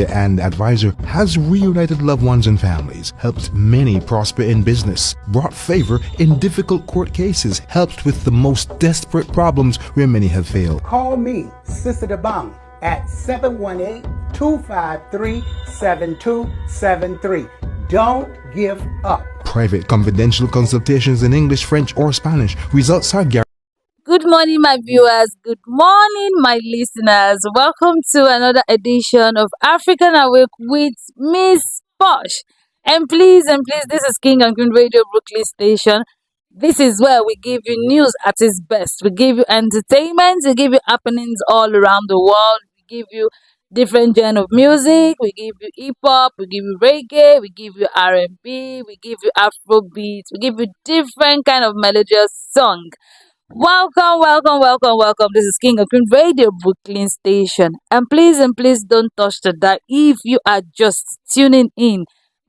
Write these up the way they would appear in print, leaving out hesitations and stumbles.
and advisor has reunited loved ones and families, helped many prosper in business, brought favor in difficult court cases, helped with the most desperate problems where many have failed. Call me, Sister DeBong, at 718-253-7273. Don't give up. Private confidential consultations in English, French, or Spanish. Results are guaranteed. Good morning, my viewers. Good morning, my listeners. Welcome to another edition of African Awake with Miss Porsche. And please, this is King and Queen Radio Brooklyn Station. This is where we give you news at its best. We give you entertainment. We give you happenings all around the world. We give you different genre of music. We give you hip hop. We give you reggae. We give you R&B. We give you Afrobeat. We give you different kind of melodious song. Welcome. This is King of Queen Radio Brooklyn Station. And please don't touch the dial if you are just tuning in.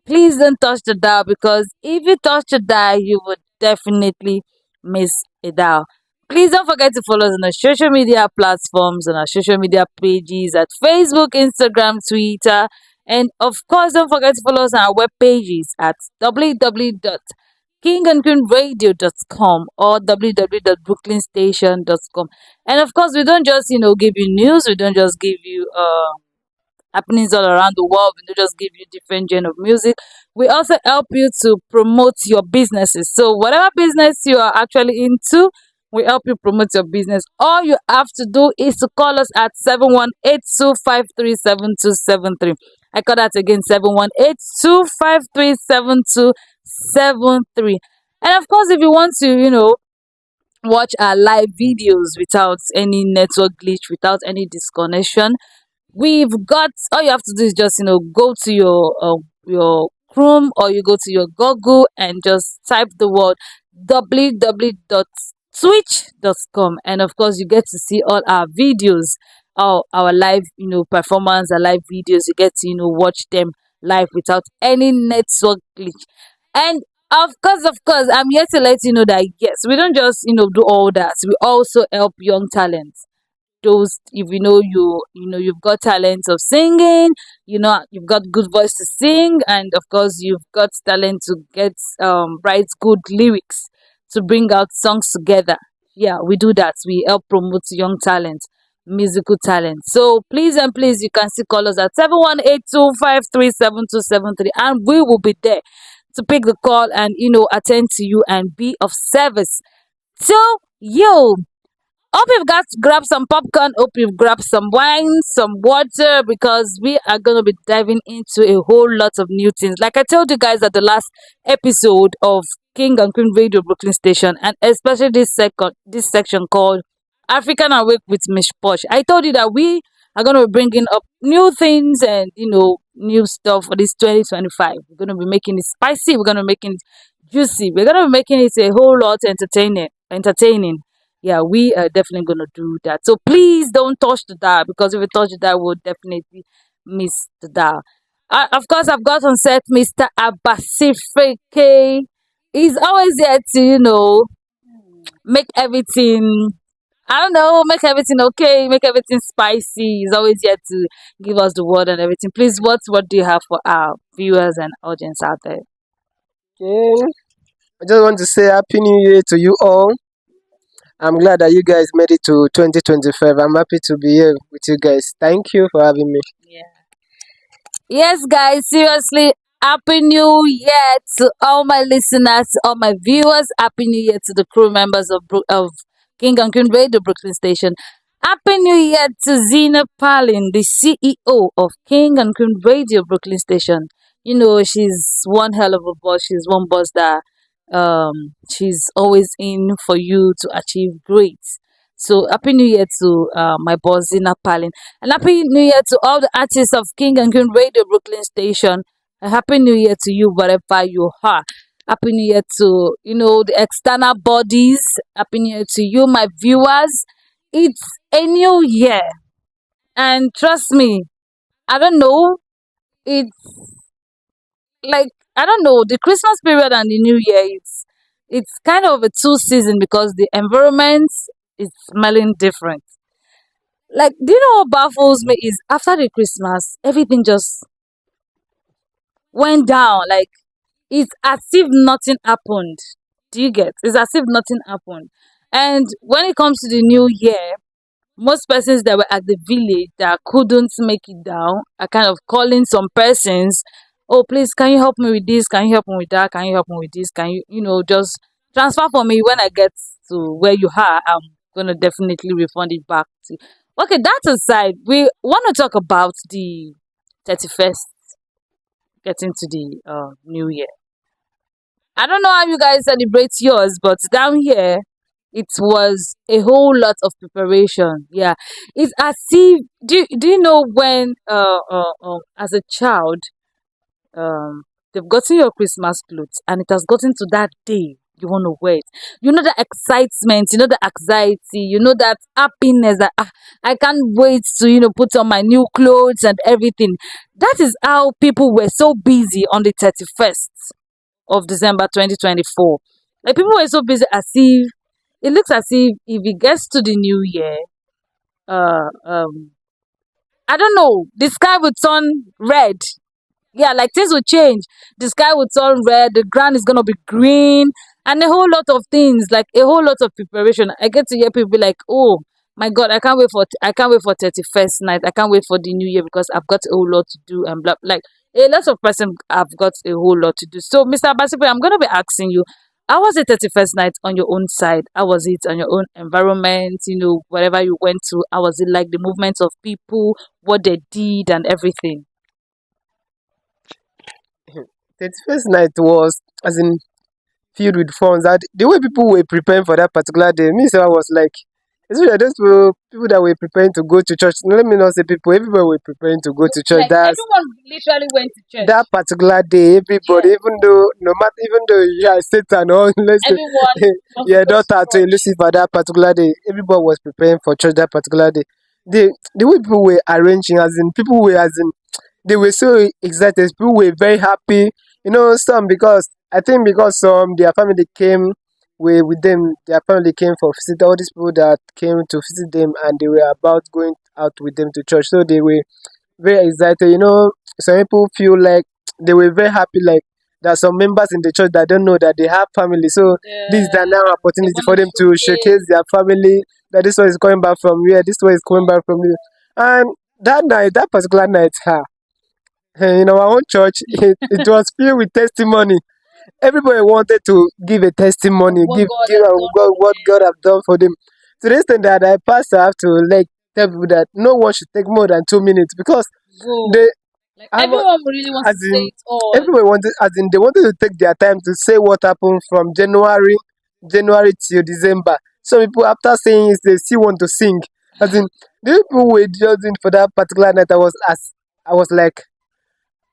Please don't touch the dial, because if you touch the dial, you would definitely miss a dial. Please don't forget to follow us on our social media platforms, on our social media pages at Facebook, Instagram, Twitter. And of course, don't forget to follow us on our web pages at www.kingandqueenradio.com or www.brooklynstation.com. And of course, we don't just give you news. We don't just give you happenings all around the world. We don't just give you different genre of music. We also help you to promote your businesses. So whatever business you are actually into, we help you promote your business. All you have to do is to call us at 718-253-7273. I call that again, 718-253-7273. And of course, if you want to, watch our live videos without any network glitch, without any disconnection, we've got, all you have to do is just, go to your Chrome, or you go to your Google and just type the word www.twitch.com, and of course you get to see all our videos, our live performance, our live videos. You get to watch them live without any network glitch. And of course, I'm here to let you know that yes, we don't just do all that. We also help young talents. Those, if you've got talent of singing, you've got good voice to sing, and of course you've got talent to get write good lyrics to bring out songs together. Yeah, we do that. We help promote young talent, musical talent. So please you can still call us at 718-253-7273, and we will be there to pick the call and attend to you and be of service to you. Hope you've grabbed some popcorn. Hope you've grabbed some wine, some water, because we are going to be diving into a whole lot of new things. Like I told you guys at the last episode of King and Queen Radio Brooklyn Station, and especially this section called African Awake with Miss Porsche. I told you that we are going to be bringing up new things and new stuff for this 2025. We're going to be making it spicy. We're going to be making it juicy. We're going to be making it a whole lot entertaining. Yeah, we are definitely going to do that. So please don't touch the dial, because if you touch the dial, we'll definitely miss the dial. Of course, I've got on set Mr. Abasifeke. He's always there to, make everything, make everything okay, make everything spicy. He's always here to give us the word and everything. Please, what do you have for our viewers and audience out there? Okay. I just want to say Happy New Year to you all. I'm glad that you guys made it to 2025. I'm happy to be here with you guys. Thank you for having me. Yeah. Yes, guys, seriously, Happy New Year to all my listeners, to all my viewers. Happy New Year to the crew members of King and Queen Radio Brooklyn Station. Happy New Year to Zina Palin, the CEO of King and Queen Radio Brooklyn Station. She's one hell of a boss. She's one boss that she's always in for you to achieve great. So happy new year to my boss Zina Palin, and happy new year to all the artists of King and Queen Radio Brooklyn Station. A happy new year to you wherever you are. Happy new year to the external bodies. Happy new year to you, my viewers. It's a new year, and trust me, I don't know, it's like, I don't know, the Christmas period and the New Year, it's kind of a two season, because the environment is smelling different. Like, do you know what baffles me is after the Christmas, everything just went down. Like, it's as if nothing happened. Do you get? It's as if nothing happened. And when it comes to the new year, most persons that were at the village that couldn't make it down are kind of calling some persons, oh please, can you help me with this, can you help me with that, can you help me with this, can you, just transfer for me. When I get to where you are, I'm gonna definitely refund it back to you. Okay, that aside, we want to talk about the 31st, getting to the new year. I don't know how you guys celebrate yours, but down here it was a whole lot of preparation. Yeah, it's as if, do you know when as a child, they've gotten your Christmas clothes and it has gotten to that day you want to wear it. You know the excitement, you know the anxiety, you know that happiness that I can't wait to put on my new clothes and everything. That is how people were so busy on the 31st of December 2024. Like, people were so busy as if it looks as if it gets to the new year, uh um I don't know, the sky would turn red. Yeah, like things will change. The sky will turn red, the ground is gonna be green, and a whole lot of things, like a whole lot of preparation. I get to hear people be like, oh my god, I can't wait for 31st night, I can't wait for the new year because I've got a whole lot to do and blah. Like, a lot of person have got a whole lot to do. So Mr. Basipe, I'm gonna be asking you, how was the 31st night on your own side? How was it on your own environment? Wherever you went to, how was it, like the movements of people, what they did and everything? 31st night was as in filled with fun. That the way people were preparing for that particular day, me so I was like, especially those people that were preparing to go to church. Let me not say people, everybody were preparing to go to church. Like, That's everyone literally went to church. that particular day. Everybody, even though no matter, even though you are Satan or let's say Everyone wants your to go to daughter to church. Lucifer that particular day, everybody was preparing for church that particular day. The way people were arranging, as in people were as in they were so excited. People were very happy. Some because I think because some their family came with them. Their family came for visit. All these people that came to visit them, and they were about going out with them to church. So they were very excited. Some people feel like they were very happy. Like there are some members in the church that don't know that they have family. So this is the now They opportunity want for to them to showcase. showcase their family. That this one is coming back from here. This one is coming back from here. And that night, that particular night, in our own church, it was filled with testimony. Everybody wanted to give a testimony, What God give has done God, for what God them. have done for them. To the extent that I pastor have to like tell people that no one should take more than 2 minutes because Go. they Like, have everyone really wants as to say in it all. everybody wanted as in they wanted to take their time to say what happened from January till December. Some people after saying it they still want to sing. As in the people were judging for that particular night I was like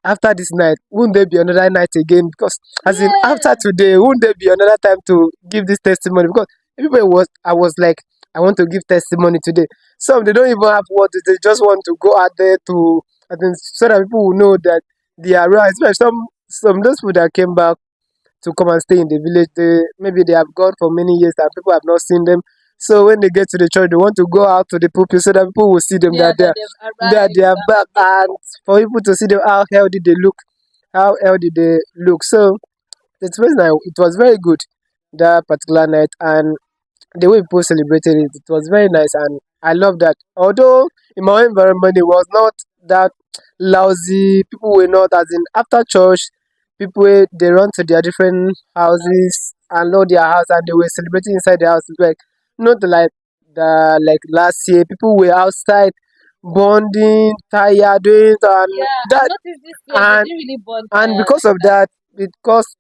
after this night, won't there be another night again? Because as in Yeah. after today, won't there be another time to give this testimony? Because everybody was I was like, I want to give testimony today. Some they don't even have words, they just want to go out there to I think so that people will know that they are real. Especially some those people that came back to come and stay in the village. Maybe they have gone for many years and people have not seen them. So when they get to the church, they want to go out to the pulpit so that people will see them Yeah, that that they've they arrived are and back and for people to see them how healthy they look. So the first night it was very good that particular night and the way people celebrated it, it was very nice and I love that. Although in my own environment it was not that lousy, people were not as in after church, they run to their different houses and load their house and they were celebrating inside the house. Like not like the like last year, people were outside bonding, tired, doing it, and yeah, I that noticed this year they and didn't really bond because like of that. that, because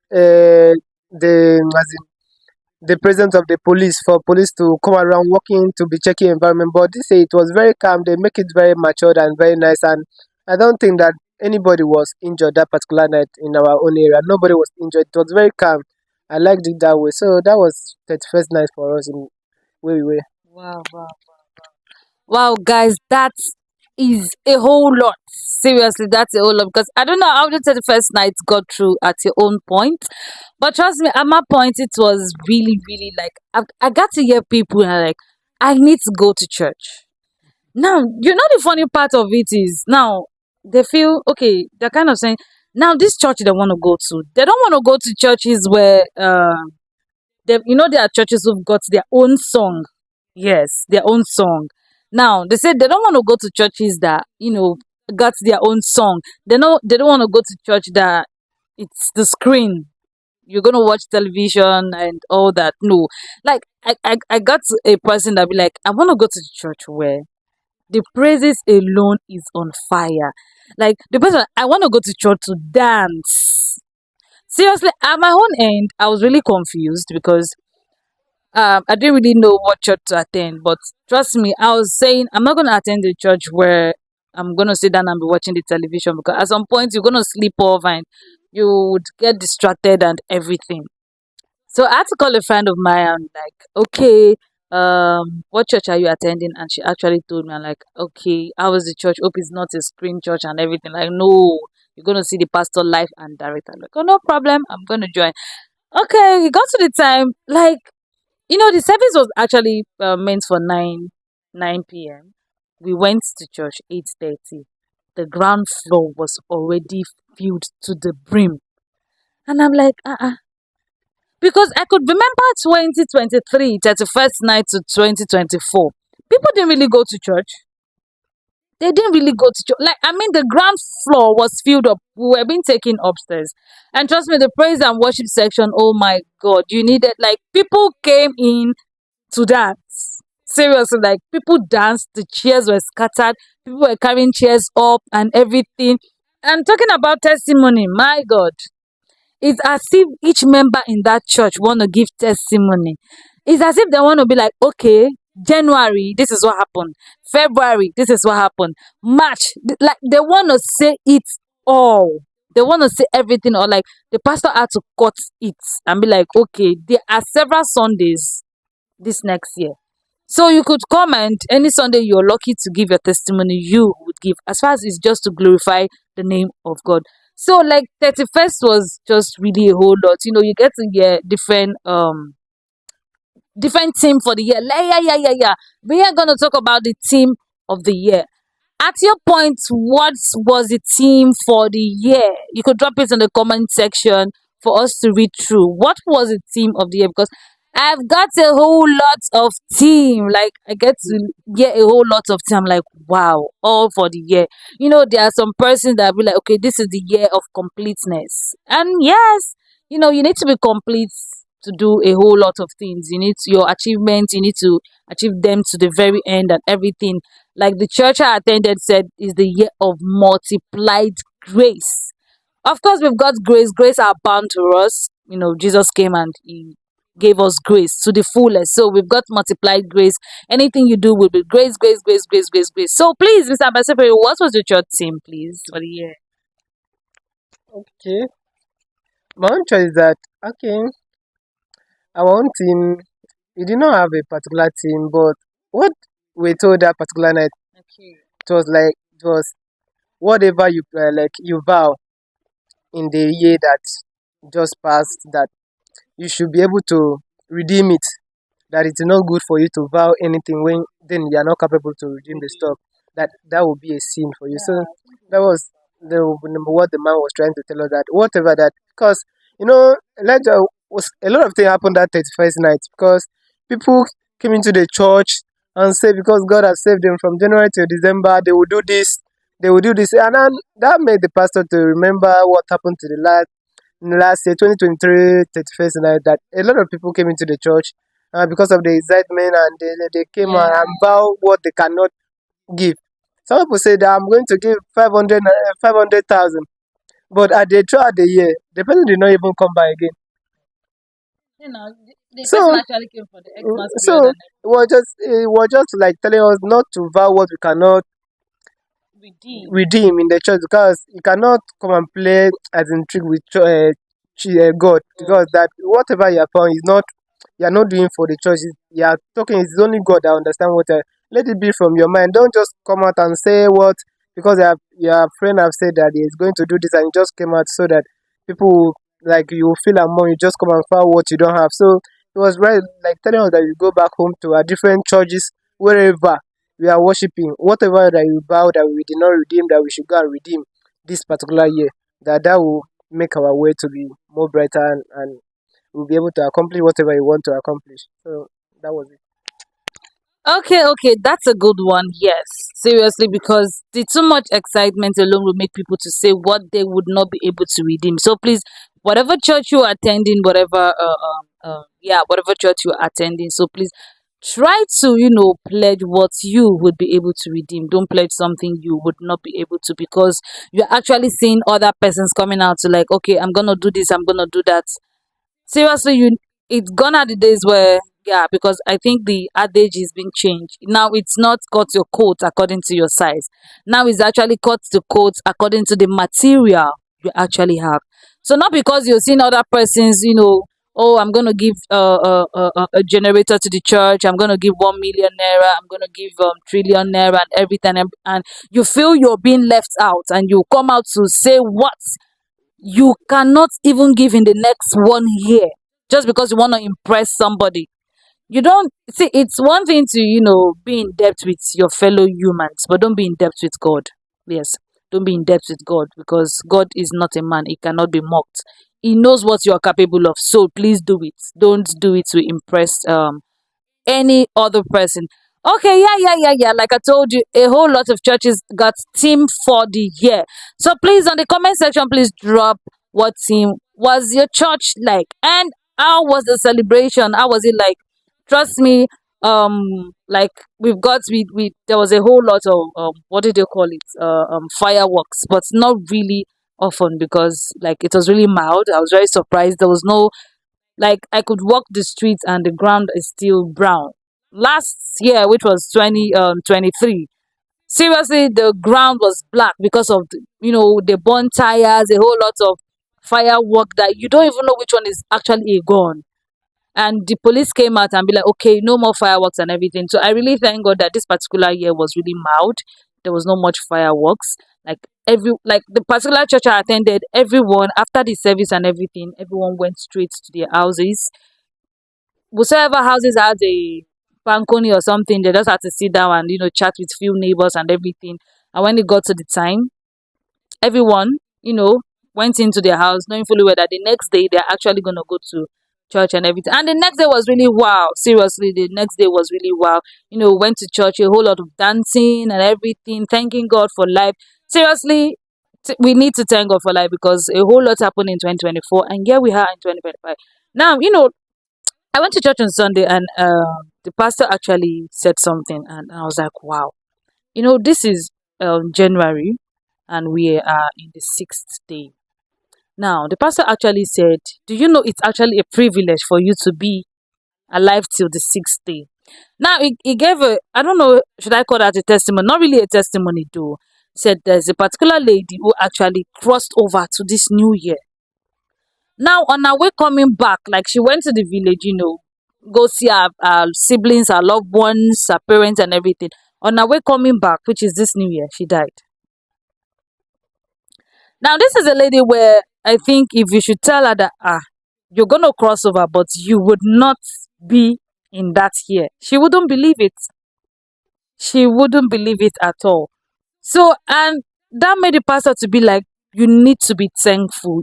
the presence of the police for police to come around working to be checking environment. But this say it was very calm. They make it very matured and very nice. And I don't think that anybody was injured that particular night in our own area. Nobody was injured. It was very calm. I liked it that way. So that was 31st night for us in where we were. Wow, wow. Wow, guys, that is a whole lot. Seriously, that's a whole lot because I don't know how the 31st night got through at your own point. But trust me, at my point, it was really, really like I got to hear people and like, I need to go to church. Now, the funny part of it is now they feel okay, they're kind of saying now this church they want to go to. They don't want to go to churches where there are churches who've got their own song. Yes, their own song. Now they said they don't want to go to churches that, got their own song. They don't want to go to church that it's the screen. You're gonna watch television and all that. No. Like I got a person that be like, I wanna go to church where the praises alone is on fire. Like the person, I want to go to church to dance. Seriously, at my own end, I was really confused because I didn't really know what church to attend. But trust me, I was saying I'm not gonna attend the church where I'm gonna sit down and be watching the television because at some point you're gonna sleep off and you would get distracted and everything. So I had to call a friend of mine and like, okay, what church are you attending? And she actually told me, I'm like, okay, how was the church? Hope it's not a screen church and everything. Like, no, you're gonna see the pastor live and direct. I'm like, oh, no problem, I'm gonna join. Okay, we got to the time, like, the service was actually meant for 9 p.m. We went to church 8:30. The ground floor was already filled to the brim, and I'm like, because I could remember 2023, 31st night to 2024. People didn't really go to church. They didn't really go to church. Like, I mean, the ground floor was filled up. We were being taken upstairs. And trust me, the praise and worship section, oh my God, you needed, like, people came in to dance. Seriously, like, people danced. The chairs were scattered. People were carrying chairs up and everything. And talking about testimony, my God. It's as if each member in that church want to give testimony. It's as if they want to be like, okay, January, this is what happened. February, this is what happened. March, like they want to say it all. They want to say everything, or like the pastor had to cut it and be like, okay, there are several Sundays this next year. So you could come and any Sunday you're lucky to give your testimony, you would give. As far as it's just to glorify the name of God. So like 31st was just really a whole lot. You get to hear different theme for the year. Like, yeah. We are gonna talk about the theme of the year. At your point, what was the theme for the year? You could drop it in the comment section for us to read through. What was the theme of the year? Because I've got a whole lot of theme. Like I get to get a whole lot of theme. I'm like, wow, all for the year. There are some persons that be like, okay, this is the year of completeness. And yes, you need to be complete to do a whole lot of things. Your achievements, you need to achieve them to the very end and everything. Like the church I attended said, is the year of multiplied grace. Of course, we've got grace. Grace are bound to us. Jesus came and he gave us grace to the fullest. So we've got multiplied grace. Anything you do will be grace, grace, grace, grace, grace, grace. So please, Mr. Ambassador, what was your church theme, please, for the year? Okay. My own choice is that okay, our own team we did not have a particular team, but what we told that particular night, Okay. it was whatever you like you vow in the year that just passed, that you should be able to redeem it. That it's not good for you to vow anything when then you are not capable to redeem the stuff. That would be a sin for you. So that was the what the man was trying to tell us, that whatever that, because like was a lot of things happened that 31st night, because people came into the church and said because God has saved them from January to December, they will do this, and then that made the pastor to remember what happened to the last year, 2023, 31st night, that a lot of people came into the church because of the excitement, and they came Yeah. and vow what they cannot give. Some people say that I'm going to give 500,000, but at the throughout the year, the person did not even come by again. The So, person actually came for the Xmas period so it was just like telling us not to vow what we cannot and redeem. redeem in the church, because you cannot come and play as in trick with God, because that whatever you are found is not, you are not doing for the church. You are talking, it's only God that understand what. Let it be from your mind. Don't just come out and say what, because your friend have said that he is going to do this and you just came out so that people like you feel among, you just come and find what you don't have. So it was right like telling us that you go back home to our different churches wherever. we are worshiping, whatever that we bow that we did not redeem, that we should go and redeem this particular year, that will make our way to be more brighter, and we'll be able to accomplish whatever we want to accomplish. So that was it. Okay, okay, that's a good one. Yes, seriously, because the too much excitement alone will make people to say what they would not be able to redeem. So please, whatever church you are attending, whatever church you are attending, so please try to pledge what you would be able to redeem. Don't pledge something you would not be able to, because you're actually seeing other persons coming out to like, okay, I'm gonna do this, I'm gonna do that. Seriously, it's gone are the days where, yeah, because I think the adage is being changed now. It's not cut your coat according to your size. Now it's actually cut the coat according to the material you actually have. So not because you're seeing other persons, oh, I'm gonna give a generator to the church, I'm gonna give 1 million naira, I'm gonna give trillion naira and everything, and you feel you're being left out, and you come out to say what you cannot even give in the next 1 year, just because you want to impress somebody. You don't see, it's one thing to be in debt with your fellow humans, but don't be in debt with God. Yes, don't be in debt with God, because God is not a man, he cannot be mocked. He knows what you are capable of, so please do it. Don't do it to impress any other person. Okay, yeah. Like I told you, a whole lot of churches got theme for the year. So please, on the comment section, please drop what theme was your church like, and how was the celebration? How was it like? Trust me, like we there was a whole lot of what did they call it? Fireworks, but not really often, because like it was really mild. I was very surprised. There was no, like, I could walk the streets and the ground is still brown. Last year, which was 2023, seriously, the ground was black because of the burnt tires, a whole lot of firework that you don't even know which one is actually a gun. And the police came out and be like, okay, no more fireworks and everything. So I really thank God that this particular year was really mild. There was no much fireworks. Like the particular church I attended, everyone after the service and everything, everyone went straight to their houses. Whosoever houses had a balcony or something, they just had to sit down and chat with few neighbors and everything. And when it got to the time, everyone, went into their house knowing fully well that the next day they're actually going to go to church and everything. And the next day was really wow. Seriously, the next day was really wow. Went to church, a whole lot of dancing and everything, thanking God for life. Seriously, we need to thank God for life, because a whole lot happened in 2024, and here we are in 2025. Now, I went to church on Sunday, and the pastor actually said something, and I was like, wow. This is January, and we are in the sixth day. Now, the pastor actually said, do you know it's actually a privilege for you to be alive till the sixth day? Now, he gave I don't know, should I call that a testimony? Not really a testimony, though. He said there's a particular lady who actually crossed over to this new year. Now, on her way coming back, like she went to the village, go see her siblings, her loved ones, her parents, and everything. On her way coming back, which is this new year, she died. Now, this is a lady where I think if you should tell her that, you're going to cross over, but you would not be in that year, she wouldn't believe it. She wouldn't believe it at all. So, and that made the pastor to be like, you need to be thankful.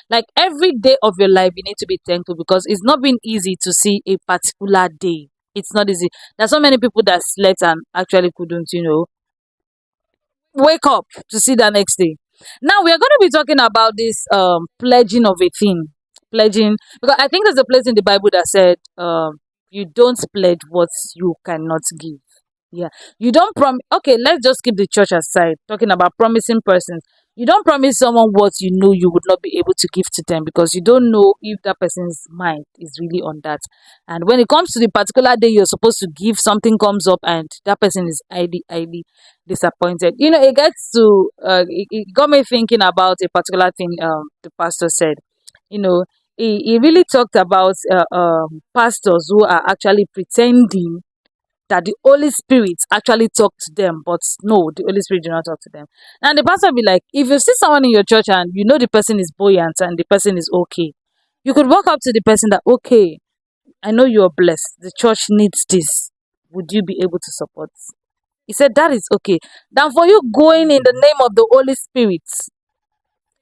Like every day of your life, you need to be thankful, because it's not been easy to see a particular day. It's not easy. There's so many people that slept and actually couldn't, wake up to see the next day. Now we are going to be talking about this pledging of a thing. Pledging, because I think there's a place in the Bible that said you don't pledge what you cannot give. Yeah. You don't promise. Okay, let's just keep the church aside. Talking about promising persons. You don't promise someone what you know you would not be able to give to them, because you don't know if that person's mind is really on that. And when it comes to the particular day you're supposed to give, something comes up and that person is highly disappointed. It gets to, it got me thinking about a particular thing the pastor said. He really talked about pastors who are actually pretending that the Holy Spirit actually talked to them, but no, the Holy Spirit did not talk to them. And the pastor will be like, if you see someone in your church and you know the person is buoyant and the person is okay, you could walk up to the person that, okay, I know you're blessed. The church needs this. Would you be able to support? He said that is okay than for you going in the name of the Holy Spirit,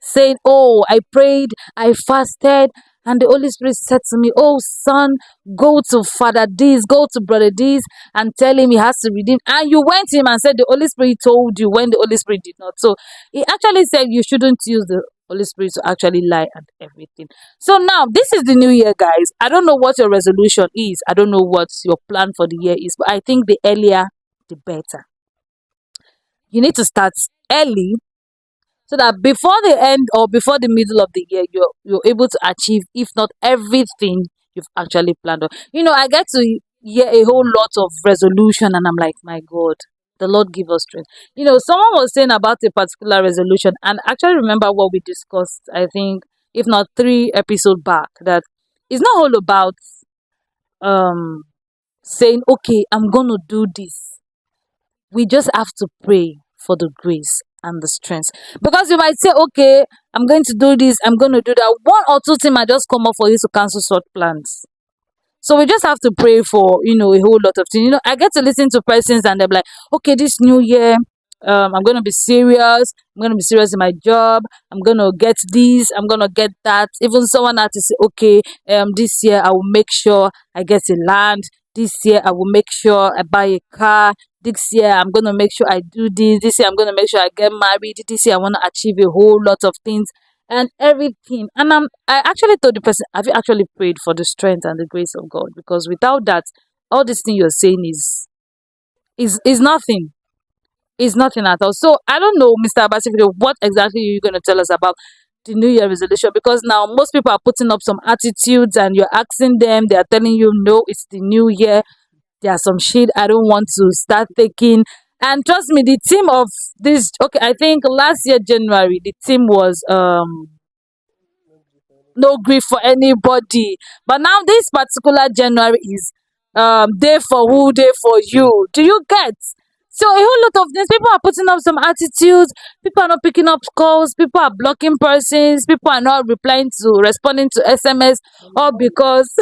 saying, "Oh, I prayed, I fasted, and the Holy Spirit said to me, oh, son, go to Father this, go to Brother this, and tell him he has to redeem." And you went to him and said, the Holy Spirit told you when the Holy Spirit did not. So he actually said you shouldn't use the Holy Spirit to actually lie and everything. So now, this is the new year, guys. I don't know what your resolution is. I don't know what your plan for the year is, but I think the earlier, the better. You need to start early so that before the end or before the middle of the year, you're able to achieve, if not everything you've actually planned on. I get to hear a whole lot of resolution, and I'm like, my God, the Lord give us strength. Someone was saying about a particular resolution, and I actually remember what we discussed, I think, if not 3 episodes back, that it's not all about um saying, okay, I'm gonna do this. We just have to pray for the grace and the strength. Because you might say, okay, I'm going to do this, I'm going to do that. One or two things might just come up for you to cancel short plans. So we just have to pray for, a whole lot of things. I get to listen to persons and they're like, okay, this new year, I'm going to be serious. I'm going to be serious in my job. I'm going to get this. I'm going to get that. Even someone had to say, okay, this year I will make sure I get a land. This year I will make sure I buy a car. This year I'm going to make sure I do this. This year I'm going to make sure I get married. This year I want to achieve a whole lot of things and everything. And I actually told the person, have you actually prayed for the strength and the grace of God? Because without that, all this thing you're saying is nothing. Is nothing at all. So I don't know, Mr. Abasifido, what exactly are you going to tell us about the New Year resolution? Because now most people are putting up some attitudes and you're asking them, they are telling you, no, it's the new year. There are some shit I don't want to start taking. And trust me, the theme of this, okay, I think last year, January, the theme was no grief for anybody. But now this particular January is day for who, day for you. Do you get? So a whole lot of things. People are putting up some attitudes. People are not picking up calls. People are blocking persons. People are not responding to SMS. All because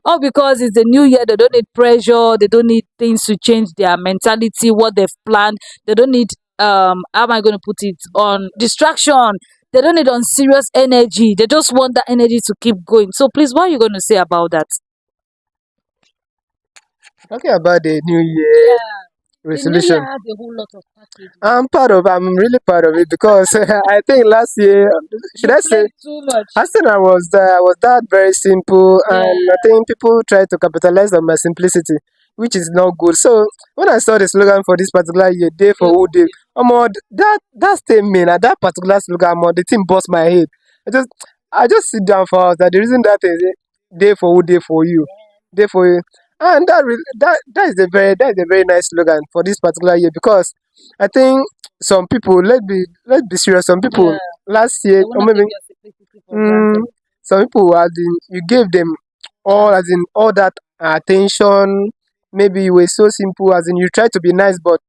all because it's the new year. They don't need pressure. They don't need things to change their mentality, what they've planned. They don't need how am I going to put it, on distraction. They don't need on serious energy. They just want that energy to keep going. So please, what are you going to say about that? Talking about the New Year The new resolution, year has a whole lot of packages. I'm really proud of it because I think last year, should You I say, played too much. I think I was that very simple, Yeah. and I think people try to capitalize on my simplicity, which is not good. So when I saw the slogan for this particular year, day for who day, that statement and that particular slogan, the thing bust my head. I just I just sit down for us that the reason that is day for who day for you, day for you, and that is a very nice slogan for this particular year because I think some people, let's be serious, some people Yeah. last They year will or not maybe take your simplicity for Mm, granted. some people, as in, you gave them all that attention. Maybe you were so simple, as in, you tried to be nice, but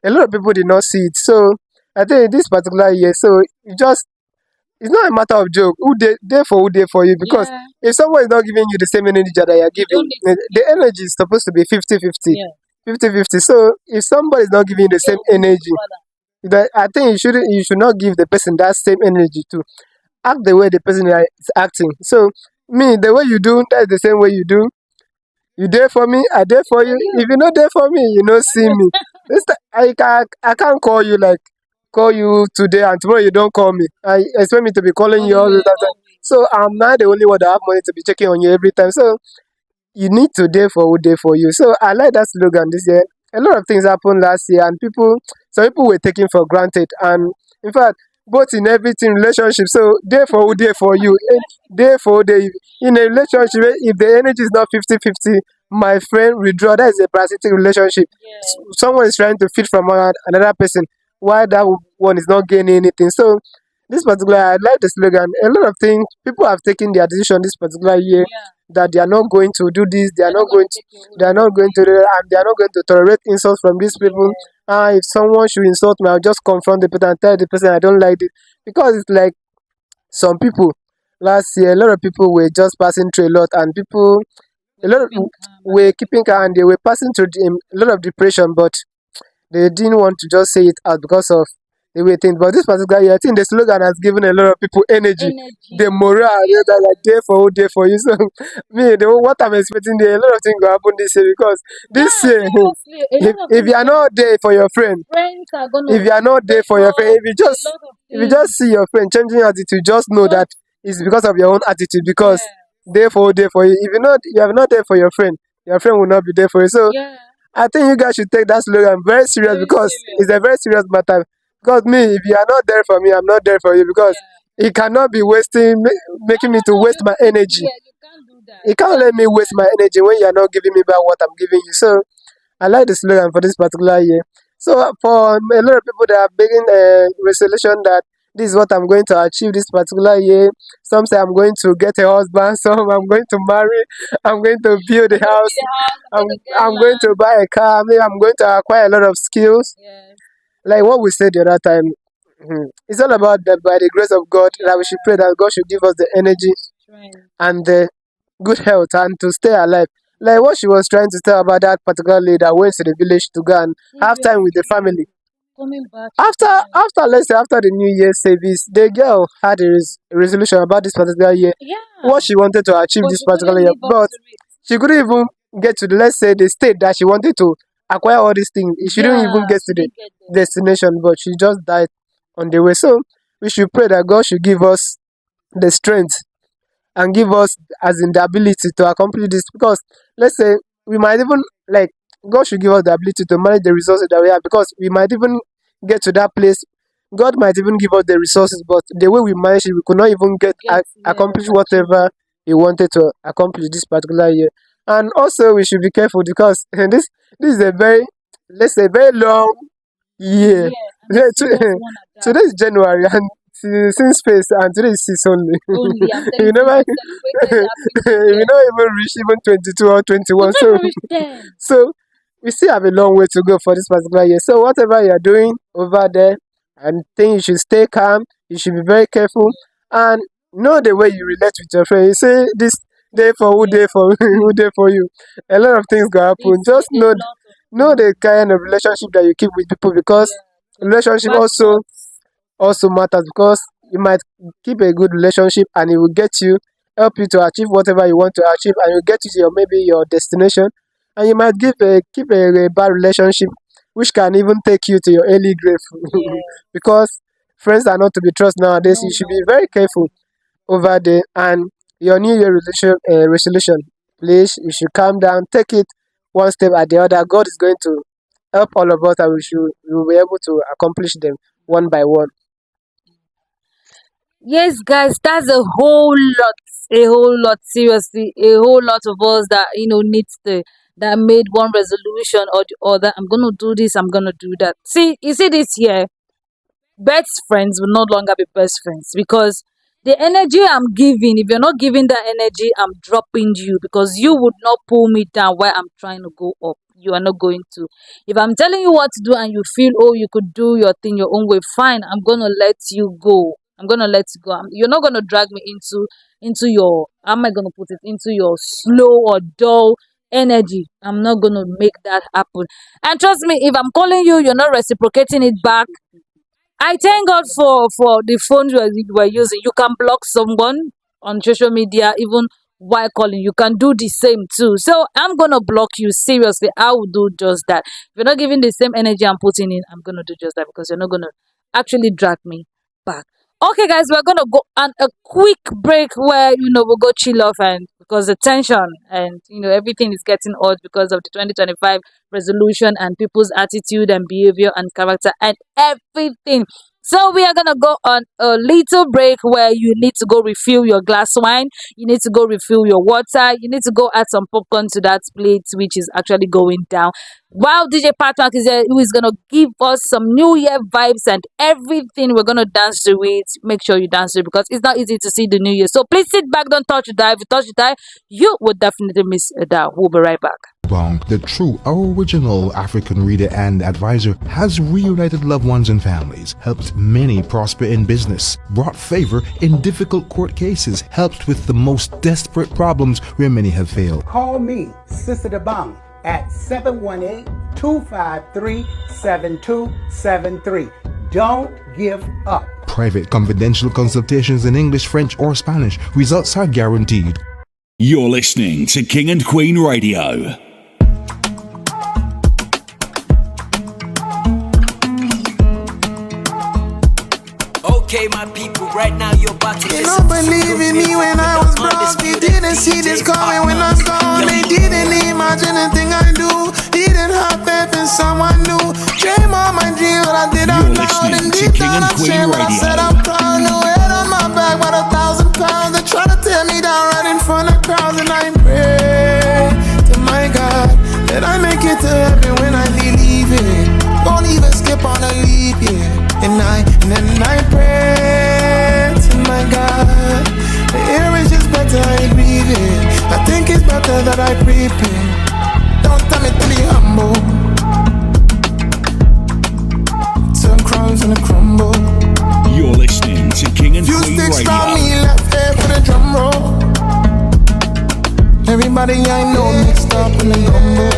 a lot of people did not see it. So I think this particular year, so it's not a matter of joke. Who there for you? Because Yeah. if someone is not giving you the same energy that you're You don't giving, need to the give. energy is supposed to be 50-50. Yeah. 50-50. So if somebody is not giving you the Yeah, same energy, that I think you should not give the person that same energy too. Act the way the person is acting. So me, the way you do, that's the same way you do. You there for me, I there for you. If you not there for me, you not see me. I can't call you like call you today and tomorrow you don't call me. I expect me to be calling you all the time. So I'm not the only one that have money to be checking on you every time. So you need to day for who day for you. So I like that slogan this year. A lot of things happened last year, and some people were taken for granted. And in fact, both in everything relationship. So day for who day for you, day for who day in a relationship. If the energy is not 50-50, my friend, withdraw. That is a parasitic relationship. Yeah. Someone is trying to feed from another person, while that one is not gaining anything. So this particular, I like the slogan. A lot of things people have taken their decision this particular year Yeah. that they are not going to do this, they are They're not not going going to to, take your they are whole not going to, do, and they are not going to tolerate insults from these people. Yeah. If someone should insult me, I'll just confront the person and tell the person I don't like it because it's like some people last year. A lot of people were just passing through a lot, and people We're a lot of, keeping calm and were keeping everything. calm and they were passing through a lot of depression, but they didn't want to just say it out because of the way things. But this particular year, I think the slogan has given a lot of people energy, the morale, that are there for who, there for you. So what I'm expecting there, a lot of things will happen this year because this Yeah, year, seriously, a lot of if you are not there for your friend, friends are gonna if you are not there wake for your up, friend, a lot of if you things. just see your friend changing attitude, just know that it's because of your own attitude. Because there for you. If you are not there for your friend will not be there for you. So Yeah, I think you guys should take that slogan very serious very because serious. it's a very serious matter. Because me, if you are not there for me, I'm not there for you. Because it cannot be making me to waste my energy. Yeah, you can't do that. You can't let me waste my energy when you are not giving me back what I'm giving you. So I like the slogan for this particular year. So for a lot of people that are making a resolution that this is what I'm going to achieve this particular year. Some say I'm going to get a husband. Some I'm going to marry. I'm going to build a house. I'm, I'm going to buy a car. Maybe I'm going to acquire a lot of skills. Yes, Like what we said the other time. It's all about that by the grace of God that we should pray that God should give us the energy strength. and the good health and to stay alive. Like what she was trying to tell about that particular lady that went to the village to go and have time with the family. Coming back After let's say after the New Year service, the girl had a resolution about this particular year, yeah, what she wanted to achieve but this she particular couldn't year, live up but to it. she couldn't even get to the, let's say, the state that she wanted to acquire all these things. She didn't even get to the Didn't get there. destination, but she just died on the way. So we should pray that God should give us the strength and give us as in the ability to accomplish this because let's say we might even like God should give us the ability to manage the resources that we have because we might even get to that place. God might even give us the resources, but the way we manage it, we could not even accomplish whatever He wanted to accomplish this particular year. And also, we should be careful because this is a very, let's say, very long year. Yeah, Today is January and since space and today is 6 only. only. I'm telling you you, never, I celebrated that we not even reach even 22 or 21. So, then. so we still have a long way to go for this particular year. So whatever you're doing over there, I think you should stay calm. You should be very careful and know the way you relate with your friend. You say this day for who day for who day for you. A lot of things gonna happen. Just know the kind of relationship that you keep with people because relationship also matters because you might keep a good relationship and it will help you to achieve whatever you want to achieve and you get to your maybe your destination and you might keep a bad relationship which can even take you to your early grave because friends are not to be trusted nowadays. You should be very careful over there and your new year resolution, please you should calm down, take it one step at the other. God is going to help all of us and we will be able to accomplish them one by one. Yes, guys, that's a whole lot. Seriously, a whole lot of us that needs that made one resolution or the other. I'm gonna do this. I'm gonna do that. See, you see this here. Best friends will no longer be best friends because the energy I'm giving, if you're not giving that energy, I'm dropping you because you would not pull me down while I'm trying to go up. You are not going to. If I'm telling you what to do and you feel, oh, you could do your thing your own way, fine. I'm gonna let you go. I'm gonna let you go. You're not gonna drag me into your. How am I gonna put it? Into your slow or dull energy. I'm not gonna make that happen. And trust me, if I'm calling you, you're not reciprocating it back. I thank God for the phones we're using. You can block someone on social media even while calling. You can do the same too. So I'm gonna block you. Seriously, I will do just that. If you're not giving the same energy I'm putting in, I'm gonna do just that because you're not gonna actually drag me back. Okay, guys, we're gonna go on a quick break where we'll go chill off and because the tension and everything is getting odd because of the 2025 resolution and people's attitude and behavior and character and everything. So we are gonna go on a little break where you need to go refill your glass wine, you need to go refill your water, you need to go add some popcorn to that plate which is actually going down. While DJ Patmark is there, who is gonna give us some New Year vibes and everything. We're gonna dance to it. Make sure you dance to it because it's not easy to see the New Year. So please sit back, don't touch the dial. If you touch the dial, you will definitely miss a dial. We'll be right back. Bong, the true original African reader and advisor, has reunited loved ones and families, helped many prosper in business, brought favor in difficult court cases, helped with the most desperate problems where many have failed. Call me, Sister Bang, at 718 253-7273. Don't give up. Private confidential consultations in English, French, or Spanish. Results are guaranteed. You're listening to King and Queen Radio. Okay, my people, right now you're about to listen. They don't believe in me when I was broke. They didn't see this coming when I'm gone. They didn't imagine the thing I do. Didn't have faith in someone new. Dream on my dream, but I did out loud. And deep down I'm ashamed, but I said I'm proud. No head on my back, but 1,000 pounds. They try to tear me down right in front of crowds. And I pray to my God that I make it to heaven when I leave it. Don't even skip on a leap, yeah. And then I pray to my God. The air is just better, I breathe it. I think it's better that I prepare. Don't tell me to be humble. Some crumbs and a crumble. You're listening to King and Few Queen sticks found Radio. me left here for the drum roll. Everybody I know mixed up in the gumbo.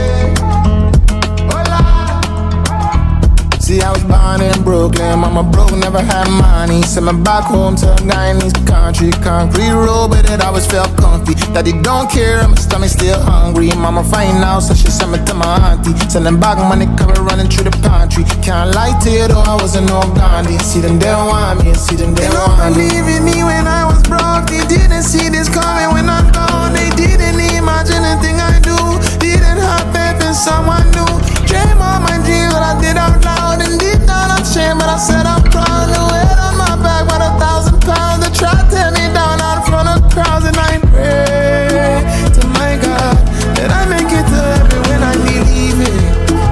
See, I was born in Brooklyn, mama broke, never had money. Sent me back home to a guy in his country. Concrete road, but it always felt comfy. Daddy don't care, my stomach still hungry. Mama find out, so she sent me to my auntie. Sending back money, cover running through the pantry. Can't lie to you though, I wasn't no Gandhi. See them, they want me, see them, they want me. They don't believe in me when I was broke. They didn't see this coming when I'm gone. They didn't imagine the thing I do. Didn't have faith in someone new. Dream on my dream, but I did out loud. And deep down I'm ashamed, but I said I'm proud. No head on my back, but 1,000 pounds. They try to tear me down out in front of crowds. And I pray to my God that I make it to heaven when I leave it.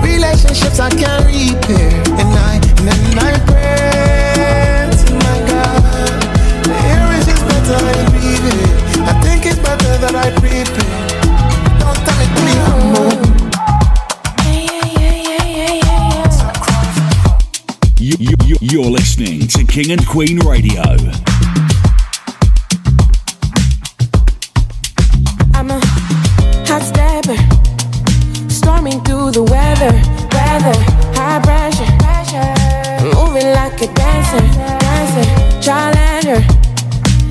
Relationships I can't repair. And then I pray to my God. The air is just better, I breathe it. I think it's better that I prepare. Don't tell me to be humble. You're listening to King and Queen Radio. I'm a hot stepper, storming through the weather, high pressure, moving like a dancer, challenger,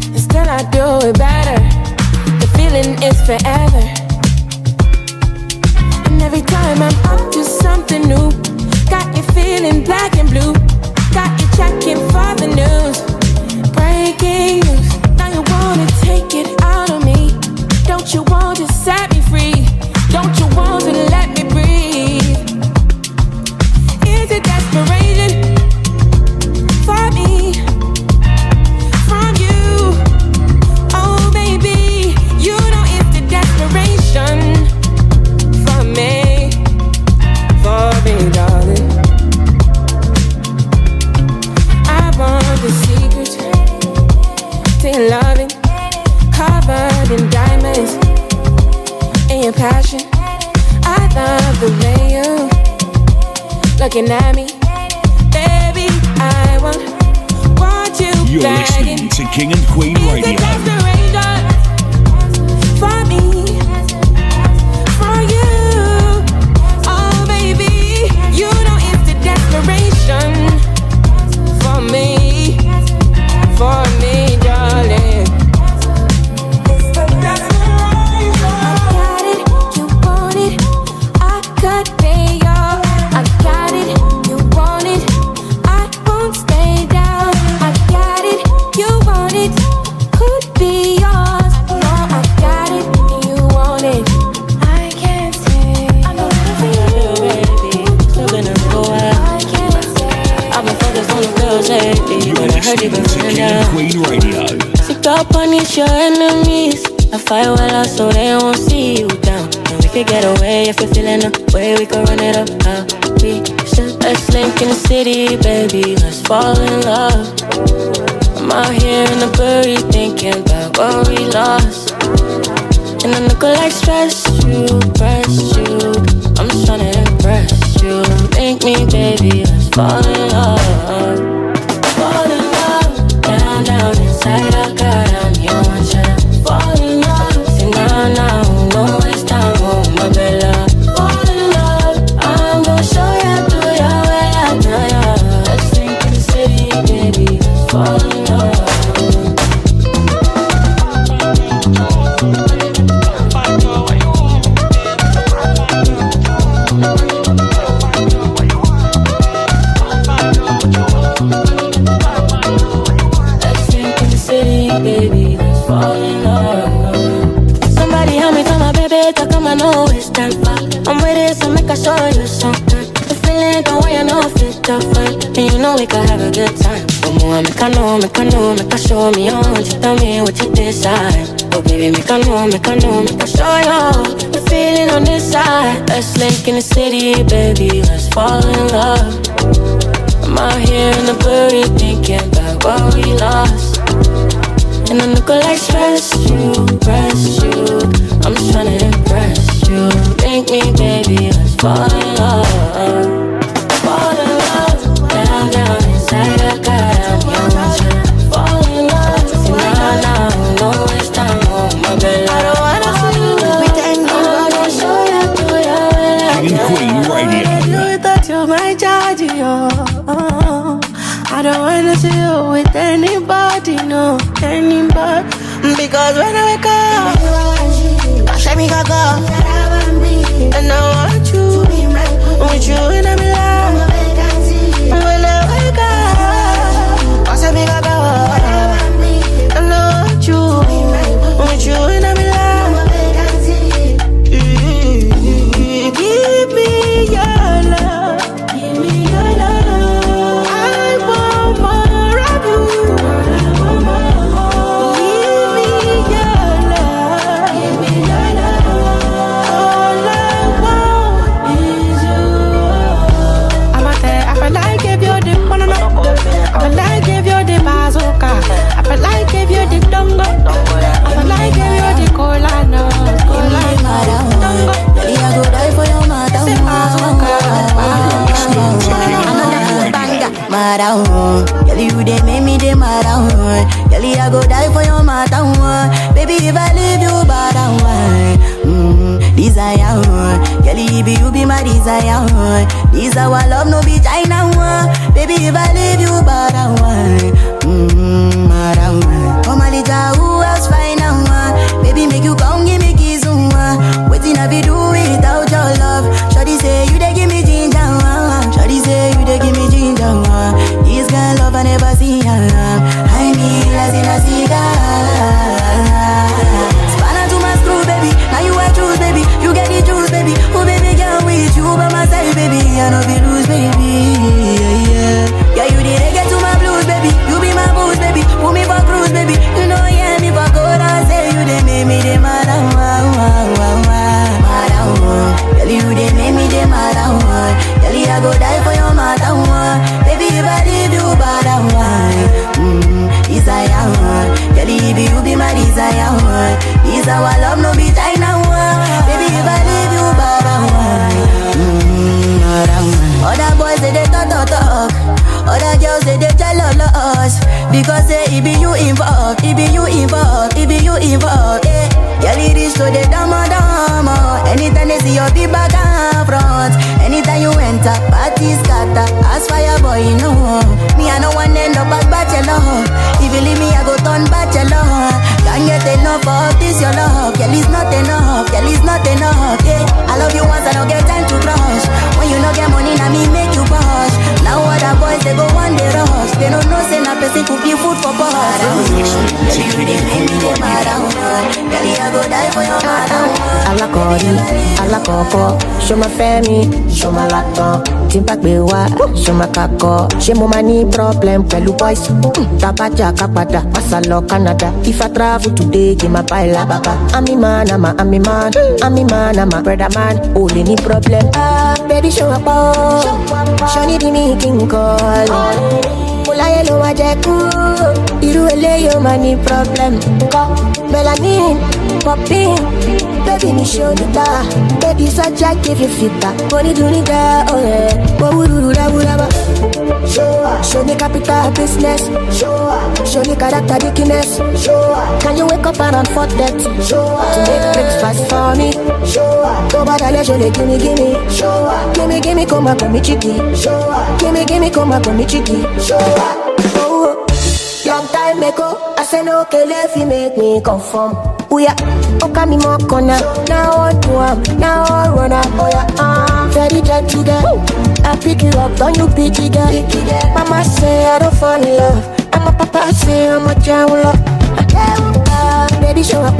and still I do it better. The feeling is forever, and every time I'm up to something new, got you feeling black and blue. Got you checking for the news. Breaking news. Now you wanna take it out of me. Don't you want to set me free? Don't you want to let me breathe? Is it desperation for me? From you? Oh baby, you know it's the desperation for me, darling. The secret to your loving, covered in diamonds, and your passion. I love the way you looking at me, baby. I want you. You're listening to King and Queen Radio. For me, for you, oh baby, you know it's the desperation for me, darling. It's the desperation. I got it, you want it, I could be yours. I got it, you want it, I won't stay down. I got it, you want it, could be yours. No, I got it, you want it, I can't say. I'm a little baby, still gonna go out. I can't say. I've been focused on the girls lately. You're listening to King and Queen Radio. Stick up, punish your enemies. I fight well out so they won't see you down. And we could get away if you're feeling the way. We could run it up how we should. Let's link in the city, baby. Let's fall in love. I'm out here in the bury thinking about what we lost. And I look like stress you, press you. I'm just trying to impress you. Make me, baby, let's fall in love. Fall in love, down inside our car. I'm here, one shot. Fall in love, say now, no waste time, oh my bella. Fall in love, I'm gonna fall in love. Somebody help me tell my baby to come and always stand by. I'm with it, so make I show you something. The feeling don't want you know fit to find. And you know we can have a good time. Oh, more, make I know, make I show me on. Just tell me what you decide. Oh, baby, make I know, make I show you the feeling on this side. Let's link in the city, baby, let's fall in love. I'm out here in the booty thinking about what we lost. And I look like stress you. I'm just tryna impress you. Link me, baby, let's fall in love. Fall in love, down inside I got you. Fall in love, see now, no waste time, oh my girl. I don't wanna see you with anybody. Show you to your King and Queen Radio. You thought you might judge you. I don't wanna see you with anybody, no, anybody. Because when I wake up, I say me gaga, and I want you, with you in my life. When I wake up, I say me gaga, and I want you, with you in my life. Give me your love, give me your love. I want more of you. Give me your love, give me your love. All I want is you. I feel like if you're the banana, I feel like if you're the bazooka, I feel like if you're the dongo, I feel like if you're the cola, no, cola, dongo. I go die for your mother. Girl, you dey make me dey mad. Girl, I go die for your mother. Baby, if I leave you bad, desire. Girl, you be my desire. This our love, no be China. Baby, if I leave you bad, oh my little, who else find out? Baby, make you come give me kiss. Waiting I be do without your love. Shawty say you dey give me ginger. Shawty say you dey give me ginger. This girl love I never see her. I mean as in a cigar. Spanner to my screw, baby. Now you I choose, baby. You get the juice, baby. Oh baby, girl with you by my side, baby. I know be lose, baby. Yeah, you the reggae to my blues, baby. You be my booze, baby. Put me for cruise, baby. You know yeah, me for good. I say you dey make me dey mad. Girl, you dey make me dey mad. Girl, I go die for your mother. Baby, if I leave you bad, desire. Girl, you be my desire. This our love, no be China. Baby, if I leave you bad, other boys they talk. Other girls they jealous. Because say it be you involved, it be you involved. Yeah. Girl, it is so they dama. Anytime they see your big back and front, anytime you enter, party scatter. As fire boy, you know. Me I no one end up as bachelor. If you leave me, I go turn bachelor. Can't get enough of this your love. Girl, it's not enough. Yeah. I love you once, I don't get time to rush. When you no get money, now me make you push. Now other boys they go one day rush. They don't know say na person cook you food for boss. Girl, you dey make me dey mad. Girl, I go die for your mother. Alakoko, show my family, show my laptop. Timpak bewa, show my kako. She mo money problem, pelu boys. Tapaja kapada, masalo Canada. If I travel today, give my pile baba. I'm a brother man. Only any problem. Baby, show up, show need me king call. Mula yellow wajeku, iru ele yo money problem. Melanin, popping, baby me show the da. Baby such a give you feedback. Money do ni da, oh yeah. Show the capital business. Show the character dickiness. Can you wake up around 4:30 to make breakfast for me? Go badale, show the gimme, come and come me chicky. Gimme, come and come me chicky. Long time ago, I said no, okay, if you make me conform. Oh yeah, okay, me more corner. Now on to am, now on runner. Oh yeah, very gentle girl. I pick you up, don't you pick it girl. Mama say I don't fall in love, and my papa say I'm a child. baby show up,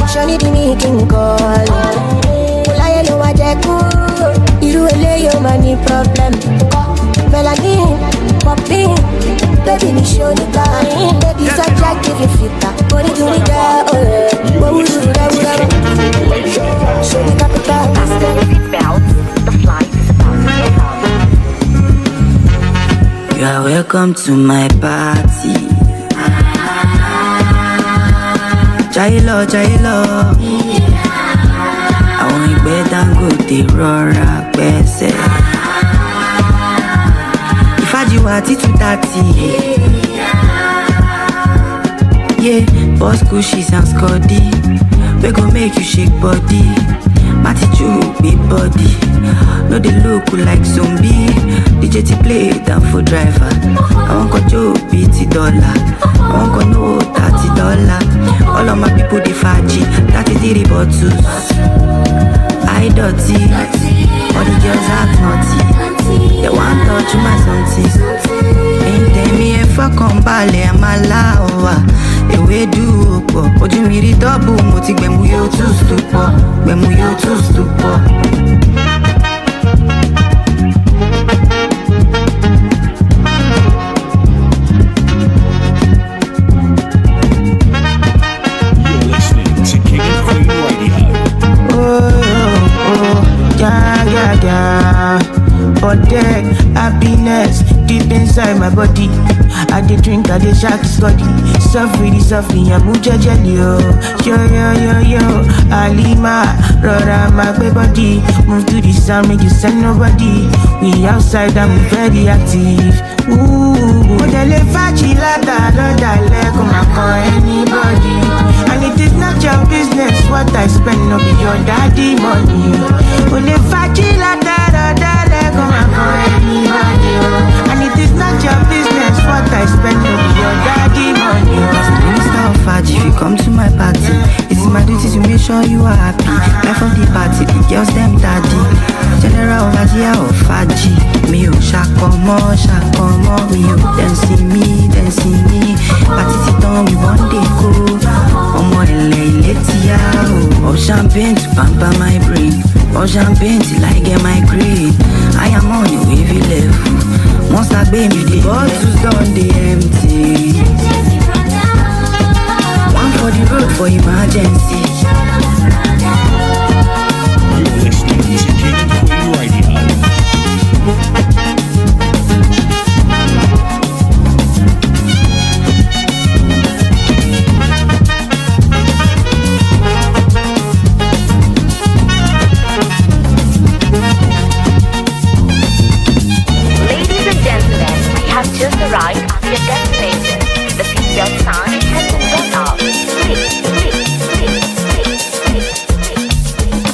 show me the making call. Mulaye lo wa jeku, iru ele yo money problem. Melanin, popping, baby me show the time. Baby such a give you filter, body to me girl, what would you do? Show me capital. The flight is about to take off. You are welcome to my party. Jailo, Jailo. I want better go the rora pese. If I do what it to 30. Yeah, boss cushies and Scotty. We gon' make you shake body. Matty you big body. No they look like zombie. DJ to play down for driver. I want go to $80. I want go know $30. All of my people they faji. 33 bottles. I dirty. All the girls act naughty. They want touch my something. Ain't tell me if I come ballet I'm a lawa. Ewe do po. Ojú mi rí double mo ti gbẹ̀mú yóò tún stupọ̀. Gbẹ̀mú yóò tún stupọ̀. You're listening to King and Queen Radio. Yeah. But deck, happiness deep inside my body. I dey drink, I dey shake Scotty. Softly, I'm jelly, yo. Alima, Rora, my body. Move to the sound, make you send nobody. We outside, I'm very active. Ooh, Odele Fachilata, Lord, I let come anybody. And it is not your business what I spend, no be your daddy money. Odele Fachilata, Lord, I let come anybody. And it is not your business what I spend, no be your daddy money. As the minister of Faji, if you come to my party, it is my duty to make sure you are happy. Life of the party, the girls them daddy. General overseer of Faji. Me o shakomo, me o dancing me. Party sit down, we one day go. Omo ele tia o. Champagne to pamper my brain. Or champagne till I get my grade. I am on the wavy level. Monster baby, the bottles done the empty. One for the road for emergency. You're listening to King and Queen Radio. Ladies and gentlemen, we have just arrived at your destination. The seatbelt sign has been set off.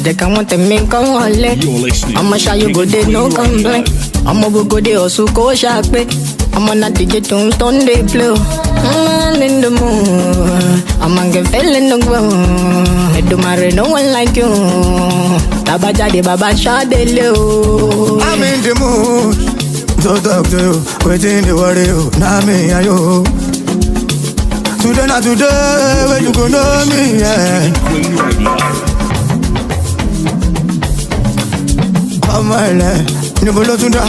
They can want to make a wallet. I'ma show you good, they no complain. I'ma go they also go sharp. I'ma not digit tombstone they play. I'm in the mood. I'ma get fell in the ground. I do marry no one like you. Tabaja de baba shot de low. I'm in the mood. So talk to you, waiting the worry you. Now me and you. Today not today, when you go know me, yeah. Ọmọ ilẹ̀ níbo ló tún dá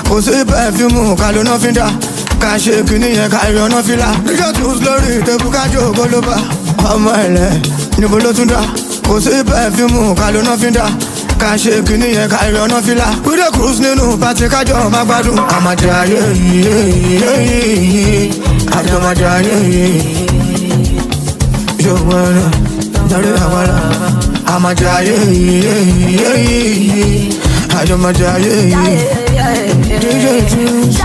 kò sí pẹ̀fíùmù ká ló ná fi dá ká ṣe kìíní yẹn ká yọ ná fìlà níjọ́ tún lórí tẹ́bù kájọ ògbó ló bá. Ọmọ ilẹ̀ níbo ló tún dá kò sí pẹ̀fíùmù ká ló ná fi dá ká ṣe kìíní yẹn ká yọ ná fìlà. We dey cruise nínú pàtí kájọ má gbádùn. Àmàjẹ ayé yìí àjọmọ̀jẹ ayé yìí yóò wọlé dárí àwọn ọ̀la. Àmàjẹ ayé yìí àjọmọ̀jẹ ayé yìí DJ Tunes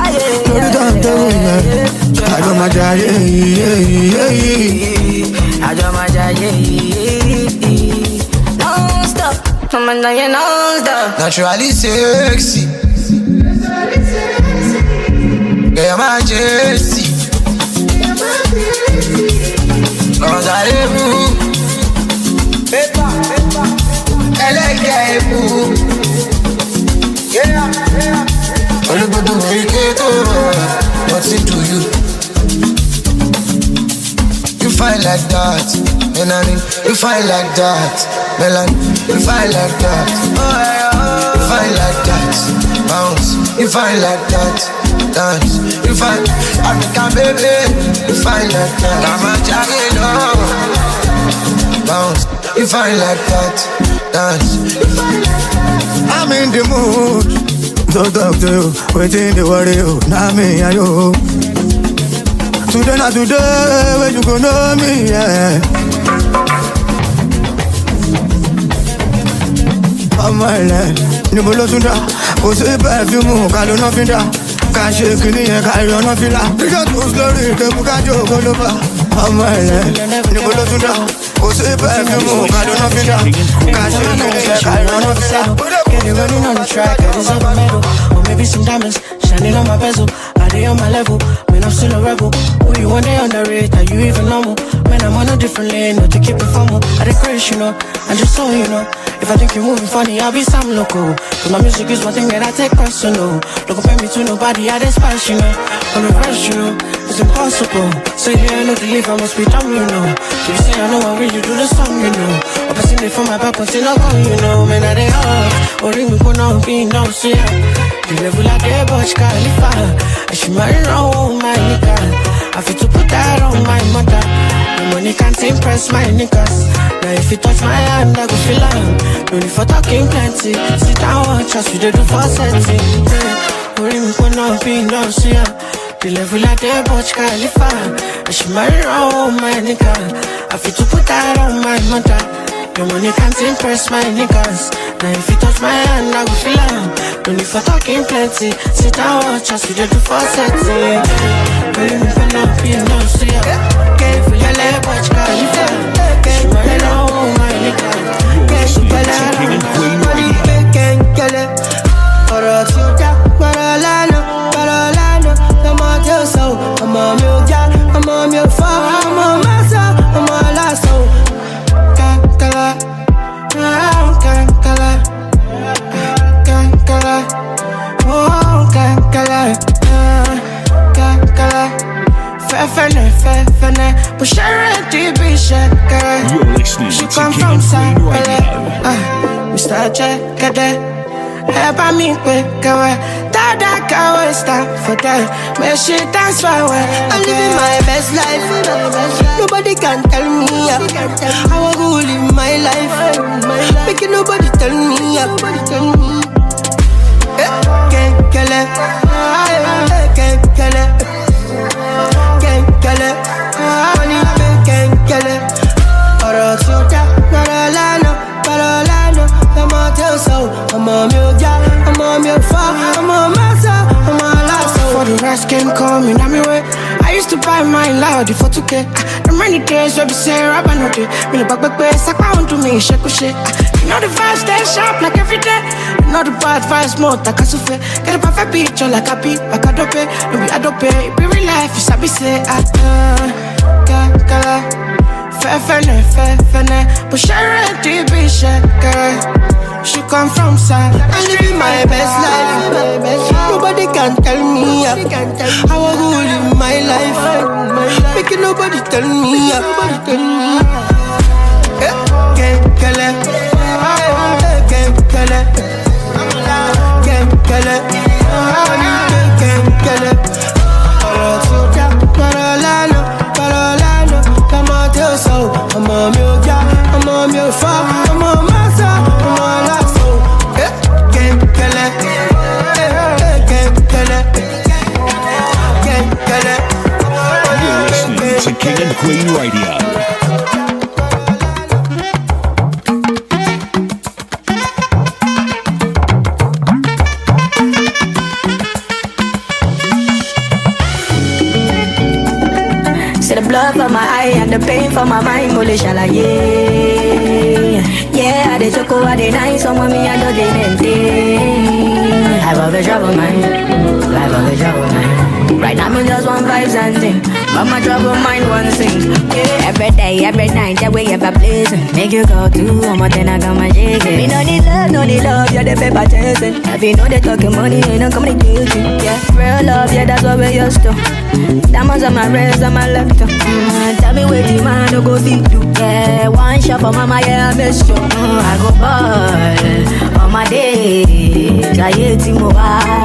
lórí tàǹtẹ̀wò yẹn àjọmọ̀jẹ ayé yìí àjọmọ̀jẹ ayé yìí. Non stop, come on, you non stop. Naturally sexy. Girl, my Jessie. Cause I live yeah. Only good to make it over. What's it to you? You find like that. Melanin, you fine like that. Melanin, you fine like that. Oh, yeah, you fine like that. Bounce, you fine like that. Dance, you fine. African baby, you fine like that. I'm a jagged bounce, you fine like that. Dance, you fine like that. I'm in the mood. Don't talk to you, waiting the worry you. Now me and you. Today not today, where you gonna know me, yeah. I'm my land, Nibolo Tunda. Go say perfume, Kalo no finda. Can't shake any, Kalo no fila. We got to glory, the Bukajo Goloba. I'm my land, Nibolo Tunda. Go say perfume, Kalo no finda. Can't shake any, Kalo no fila. Get it running on the track, I deserve a medal. Or maybe some diamonds shining on my bezel. Are they on my level? Man, I'm still a rebel. Who you one day underrate? Are you even normal? Man, I'm on a different lane, not to keep it formal. I decrease, you know, and just so you know. If I think you're moving funny, I'll be some local. Cause my music is one thing that I take personal. Don't compare me to nobody, I despise, you know. On the rush, you know, it's impossible. Say here, I know the leave, I must be dumb, you know. So you say I know I really do the song, you know. Or passing it from my back, but still not gone, you know. Man, I they off, or ring me, go now, be no, see ya. The level out there, but you can't live far. I should marry wrong, my nigga. I feel to put that on my mother. The money can't impress my niggas. Now if you touch my hand, I go feel like no need for talking plenty. Sit down, watch us, we do for setting. Worry me for not being no see ya. The level out there, but you can't live far. I should marry wrong, my nigga. I feel to put that on my mother. The money can't impress my niggas. Now if you touch my hand, I will feel like no need for talking plenty. Sit down, watch us, we do for setting. Worry me for not being no see ya. Can't feel your leg, but you can't live far. Can't marry wrong, my nigga. Can't super loud, money can't kill it. Or else you die, but all I know, I'm on your soul, I'm on your jack, I'm on your phone, I'm on my soul, I'm on my soul. You're listening to King and Queen Radio. Mr. Jack, help me quick, Dada can't stop for that. Make shit dance for well. I'm living my best life. Nobody can tell me how I go live my life. Making nobody tell me. Can't kill it. Can't kill it. Can't kill it. Money can't kill it. Or else you die. But all I know, I'm on your soul. I'm on your job. I'm on your phone. I'm on my soul. I'm on my soul. For the rest came coming on me way. I used to buy my loud for 2K. The many days where we say rap and okay. Me the back base, I can't do me shake shit. You know the vibes stay sharp like every day. You know the bad vibes more like a souffle. Get a perfect picture like a beat, like a dope. No be a dope. Be real life, you sabi say Fair, but share it, be shaker. She come from south. I'm living my best life. Nobody can tell me how I go live my life. Making nobody tell me. Can't kill it. Can't kill it. Can't kill it. Can't kill it. But all I know, come on to your soul. I'm on your job, I'm on your phone, I'm on my soul, I'm on my soul. Can't kill it. Can't kill it. Can't kill it. You're listening to King and Queen Radio. Blood for my eye and the pain for my mind, mole shala yeah. I dey choco, I dey nice, some of me I do dey maintain. Life of a trouble mind, life of a trouble mind. Right now, me just want vibes and thing, but my trouble mind one sing. Yeah, every day, every night, that way ever blazing. Make you go to one more then I got my jig. Me no need love, you're the paper chasing. If you know they talking money, ain't no communicating. Yeah, real love, yeah, that's what we used to. Diamonds on my wrist, on my left. Tell me where the man no go feed you. Yeah, one shot for mama, yeah, I miss you. I go ball on my days. I hate him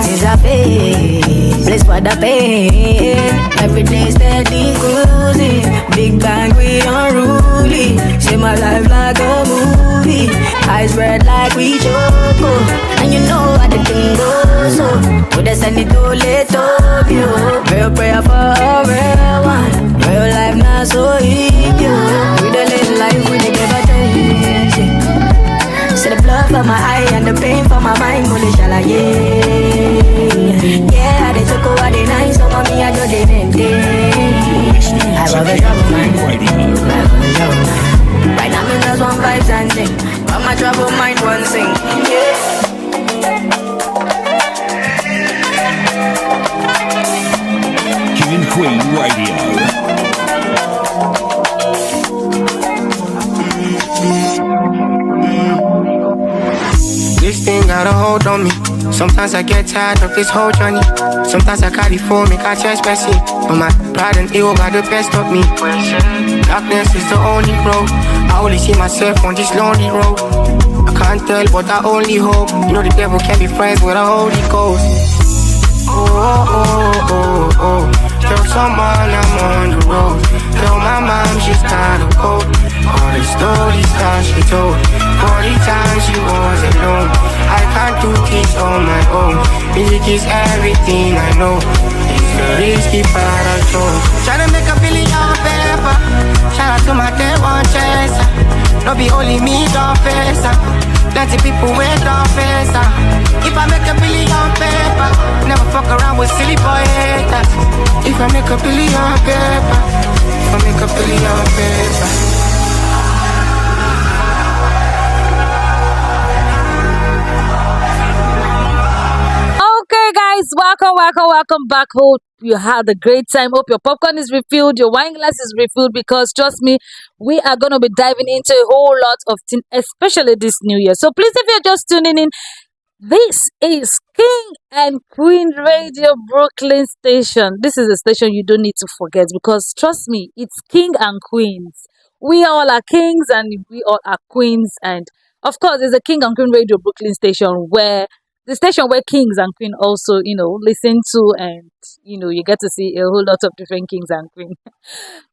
since I face. Place for the pain. Every day steady cruising. Big bang, we unruly. See my life like a movie. Eyes red like we choco. And you know how the thing goes so. With the send it to let up you. Real prayer for a real one. Real life not so easy. With the little life, we never change. See the blood for my eye and the pain for my mind. Only shall I, yeah, they took over the night, so mommy, I just didn't I love a trouble mind. Right now, me just want vibes and thing, but my trouble mind one sing. Yeah. King and Queen Radio. This thing got a hold on me. Sometimes I get tired of this whole journey. Sometimes I carry for me, catch messy. But my pride and ego got the best of me. Darkness is the only road. I only see myself on this lonely road. I can't tell, but I only hope. You know the devil can be friends with a Holy Ghost. Oh, oh, oh, oh. Tell someone I'm on the road. Tell my mom she's gotta go. All the stories that she told. 40 times she was alone. I can't do this on my own. Music is everything I know. It's the risky part I chose. Tryna make $1 billion paper. Shout out to my day one chaser. No be only me don't face her. Plenty people wait don't face her. If I make $1 billion paper, never fuck around with silly boy haters. If I make $1 billion paper, if I make $1 billion paper. Okay, guys, welcome back. Hope you had a great time. Hope your popcorn is refilled, your wine glass is refilled, because trust me, we are going to be diving into a whole lot of things, especially this new year. So please, if you're just tuning in, this is King and Queen Radio Brooklyn Station. This is a station you don't need to forget, because trust me, it's King and Queens. We all are kings and we all are queens. And of course, it's a King and Queen Radio Brooklyn Station, where the station where kings and queen also, listen to, and, you get to see a whole lot of different kings and queens.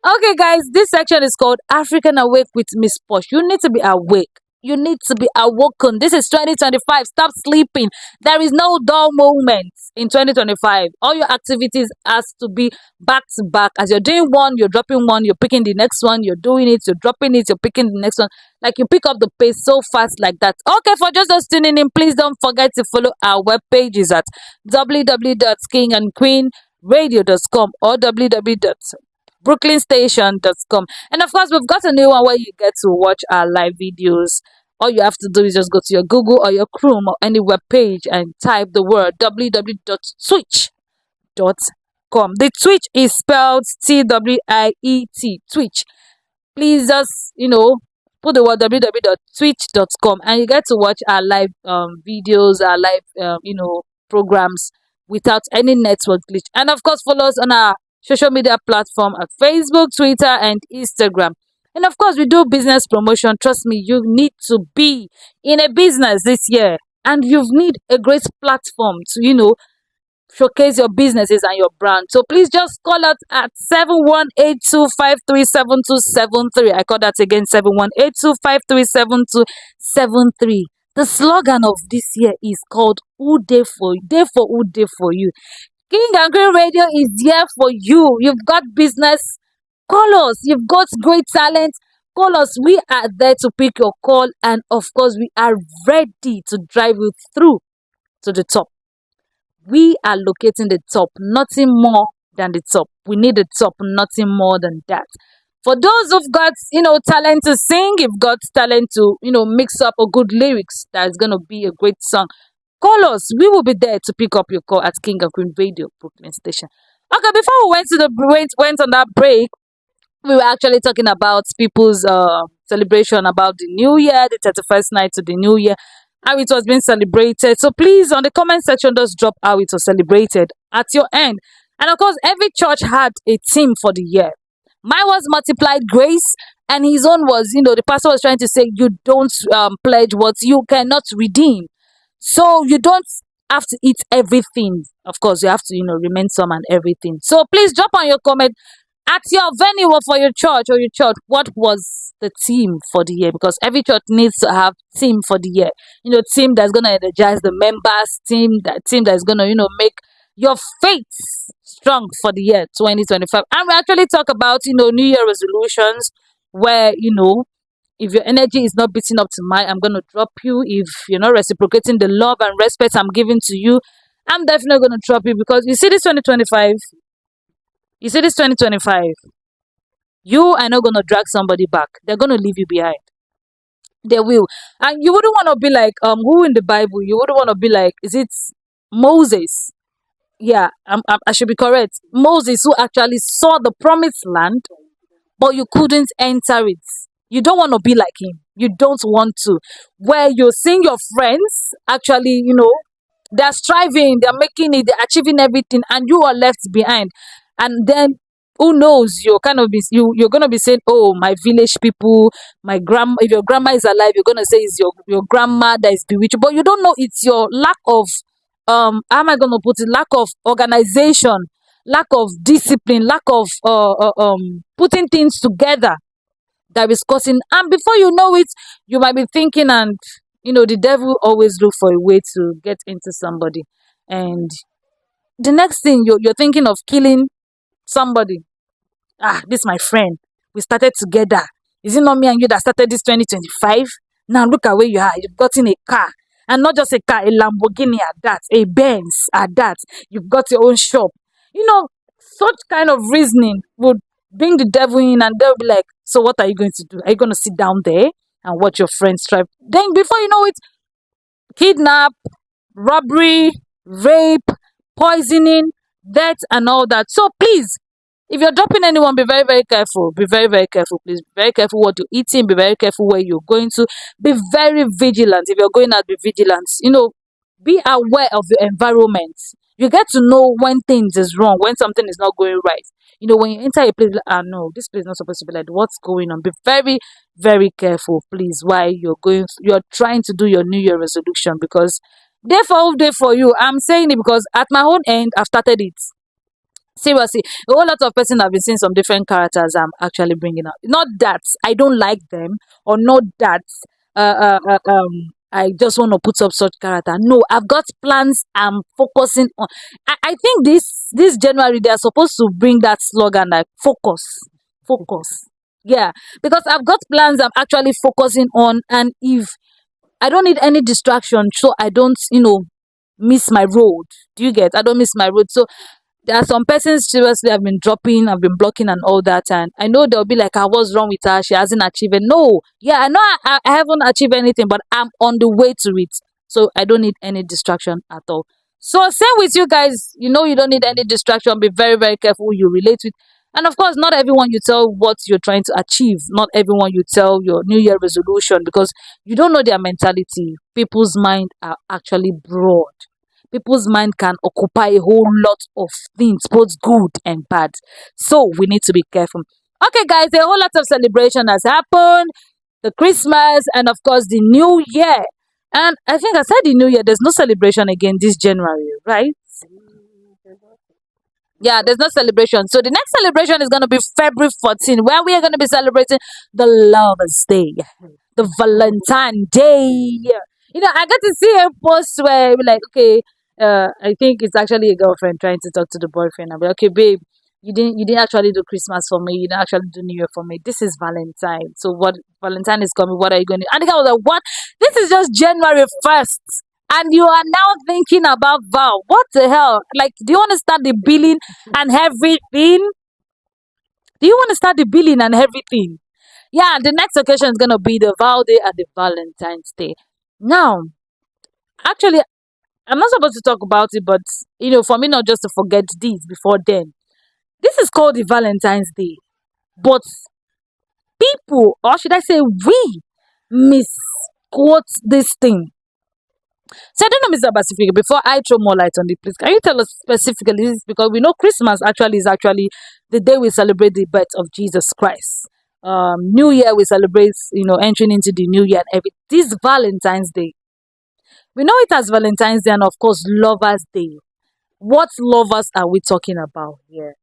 Okay, guys, this section is called African Awake with Miss Posh. You need to be awake. You need to be awoken. This is 2025. Stop sleeping. There is no dull moments in 2025. All your activities has to be back to back. As you're doing one, you're dropping one, you're picking the next one, you're doing it, you're dropping it, you're picking the next one. Like, you pick up the pace so fast like that. Okay, for just those tuning in, please don't forget to follow our web pages at www.kingandqueenradio.com or www.brooklynstation.com. And of course, we've got a new one where you get to watch our live videos. All you have to do is just go to your Google or your Chrome or any web page and type the word www.twitch.com. The Twitch is spelled TWIET, Twitch. Please just, put the word www.twitch.com and you get to watch our live videos, our live, programs without any network glitch. And of course, follow us on our social media platform at Facebook, Twitter, and Instagram. And of course, we do business promotion. Trust me, you need to be in a business this year, and you need a great platform to, showcase your businesses and your brand. So please just call us at 7182537273. I call that again, 7182537273. The slogan of this year is called Who Dey for You. Dey for Who Dey for You. King and Queen Radio is here for you. You've got business, call us. You've got great talent, call us. We are there to pick your call, and of course, we are ready to drive you through to the top. We are locating the top, nothing more than the top. We need the top, nothing more than that. For those who've got, talent to sing, you've got talent to, mix up a good lyrics, that's going to be a great song. call us. We will be there to pick up your call at King and Queen Radio, Brooklyn Station. Okay, before we went on that break, we were actually talking about people's celebration about the new year, the 31st night of the new year, how it was being celebrated. So please, on the comment section, just drop how it was celebrated at your end. And of course, every church had a theme for the year. Mine was multiplied grace, and his own was, the pastor was trying to say, you don't pledge what you cannot redeem. So you don't have to eat everything. Of course, you have to, remain some and everything. So please drop on your comment at your venue or for your church, what was the theme for the year? Because every church needs to have theme for the year. Team that's gonna energize the members, team that's gonna, make your faith strong for the year 2025. And we actually talk about, New Year resolutions where, if your energy is not beating up to mine, I'm gonna drop you. If you're not reciprocating the love and respect I'm giving to you, I'm definitely gonna drop you. Because you see this 2025, you are not going to drag somebody back. They're going to leave you behind. They will. And you wouldn't want to be like, who in the Bible? You wouldn't want to be like, is it Moses? Yeah, I should be correct. Moses, who actually saw the promised land, but you couldn't enter it. You don't want to be like him. You don't want to. Where you're seeing your friends actually, they're striving, they're making it, they're achieving everything, and you are left behind. And then who knows, you're gonna be saying, oh, my village people, my grandma, if your grandma is alive, you're gonna say it's your grandma that is bewitched. But you don't know it's your lack of how am I gonna put it, lack of organization, lack of discipline, lack of putting things together that is causing. And before you know it, you might be thinking, and the devil always look for a way to get into somebody, and the next thing you're thinking of killing somebody. This my friend, we started together. Is it not me and you that started this 2025? Now look at where you are. You've gotten a car, and not just a car, a Lamborghini at that, a Benz at that. You've got your own shop. Such kind of reasoning would bring the devil in, and they'll be like, so what are you going to do? Are you going to sit down there and watch your friends strive? Then before you know it, kidnap, robbery, rape, poisoning, death, and all that. So please, if you're dropping anyone, be very, very careful. Be very, very careful, please. Be very careful what you're eating. Be very careful where you're going to. Be very vigilant. If you're going out, be vigilant. Be aware of your environment. You get to know when things is wrong, when something is not going right. When you enter a place, no, this place is not supposed to be like that. What's going on? Be very, very careful, please, while you're trying to do your New Year resolution, because day for you. I'm saying it because at my own end, I've started it. Seriously, a whole lot of person have been seeing some different characters I'm actually bringing up. Not that I don't like them, or not that I just want to put up such character. No, I've got plans I'm focusing on. I think this January they are supposed to bring that slogan like focus. Yeah, because I've got plans I'm actually focusing on, and if I don't need any distraction, so I don't miss my road. Do you get? I don't miss my road. So there are some persons seriously I've been dropping, I've been blocking and all that, and I know they'll be like, what's wrong with her? She hasn't achieved it. No, yeah, I know I haven't achieved anything, but I'm on the way to it. So I don't need any distraction at all. So same with you guys, you don't need any distraction. Be very, very careful who you relate with. And of course, not everyone you tell what you're trying to achieve. Not everyone you tell your New Year resolution, because you don't know their mentality. People's mind are actually broad. People's mind can occupy a whole lot of things, both good and bad. So we need to be careful. Okay, guys, a whole lot of celebration has happened. The Christmas and of course the New Year. And I think I said the New Year, there's no celebration again this January, right? Yeah, there's no celebration. So the next celebration is going to be February 14, where we are going to be celebrating the Lovers' Day, the Valentine Day. I got to see a post where we're like, okay, I think it's actually a girlfriend trying to talk to the boyfriend. I'll be like, okay, babe, you didn't actually do Christmas for me. You didn't actually do New Year for me. This is Valentine. So what? Valentine is coming. What are you going to do? And the guy was like, what? This is just January 1st. And you are now thinking about vow. What the hell? Like, do you want to start the billing and everything? Yeah, the next occasion is going to be the vow day and the Valentine's Day. Now, actually, I'm not supposed to talk about it, but for me not just to forget this before then. This is called the Valentine's Day. But people, or should I say we, misquote this thing. So I don't know, Mr. Pacific, before I throw more light on it, please, can you tell us specifically this? Because we know Christmas actually is actually the day we celebrate the birth of Jesus Christ. New Year we celebrate, entering into the new year and every this Valentine's Day. We know it as Valentine's Day and of course Lovers Day. What lovers are we talking about here?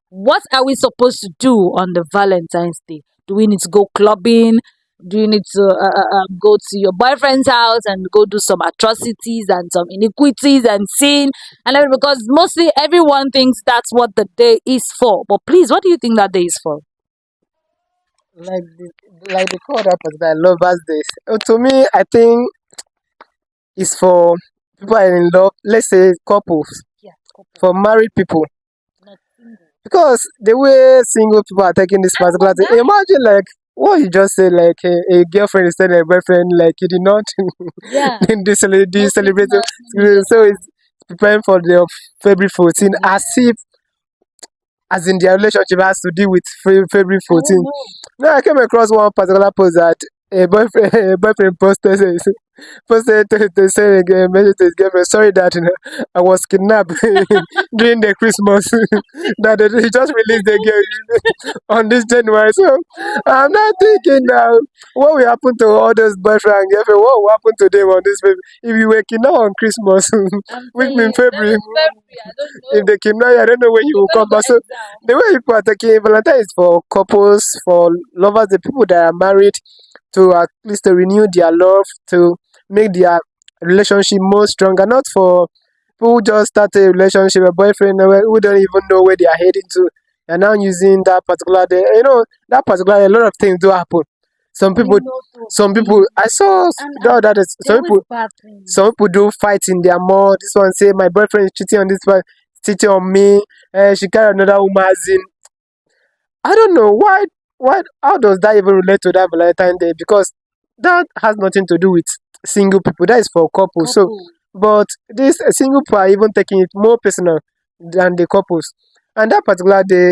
What are we supposed to do on the Valentine's Day? Do we need to go clubbing? Do you need to go to your boyfriend's house and go do some atrocities and some iniquities and sin? And everything? Because mostly everyone thinks that's what the day is for. But please, what do you think that day is for? Like they call that particular lovers days. To me, I think it's for people are in love. Let's say couples, for married people. Because the way single people are taking this particular thing, imagine like what you just said, like a girlfriend is telling a boyfriend, like you did not Yeah. do celebrate. So it's preparing for the February 14 as in their relationship has to deal with February 14. Now I came across one particular post that a boyfriend posted to say a message to his girlfriend, sorry that I was kidnapped during the Christmas. That he just released the girl on this January. So I'm not thinking now what will happen to all those boyfriend and girlfriend. What will happen to them on this baby? If you were kidnapped on Christmas, which means February, if they kidnap you, I don't know when you will come back. So the way people are taking Valentine is for couples, for lovers, the people that are married, to at least to renew their love, to make their relationship more stronger, not for people who just start a relationship, a boyfriend who don't even know where they are heading to, and now using that particular day. That particular day, a lot of things do happen. Some people I saw that is some people do fight in their mouth. This one say my boyfriend is cheating on this one, cheating on me. She carried another woman as in I don't know why how does that even relate to that Valentine Day? Because that has nothing to do with single people. That is for couples. So but this single people are even taking it more personal than the couples. And that particular day,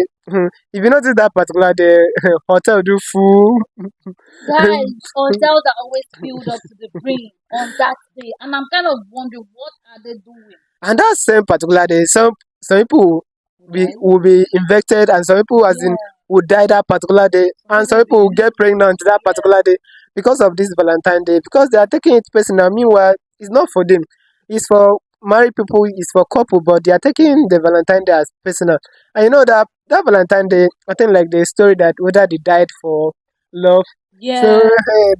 if you notice that particular day, hotel do full. Guys, hotels are always filled up to the brim on that day. And I'm kind of wondering what are they doing? And that same particular day, some people will be infected, and some people as in will die that particular day, and some people will get pregnant that particular day because of this Valentine Day, because they are taking it personal. Meanwhile, it's not for them. It's for married people, it's for couple, but they are taking the Valentine Day as personal. And you know that Valentine Day, I think like the story that whether they died for love. Yeah. So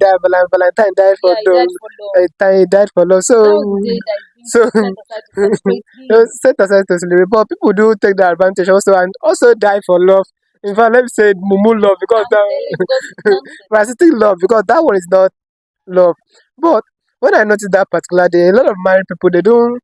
that Valentine died for Yeah, he died for love. He died for love. So That was the day that is so being set aside to celebrate him. set aside to celebrate. But people do take the advantage also and also die for love. In fact, let me say mumu love because that parasitic love, because that one is not love. But when I noticed that particular day, a lot of married people they don't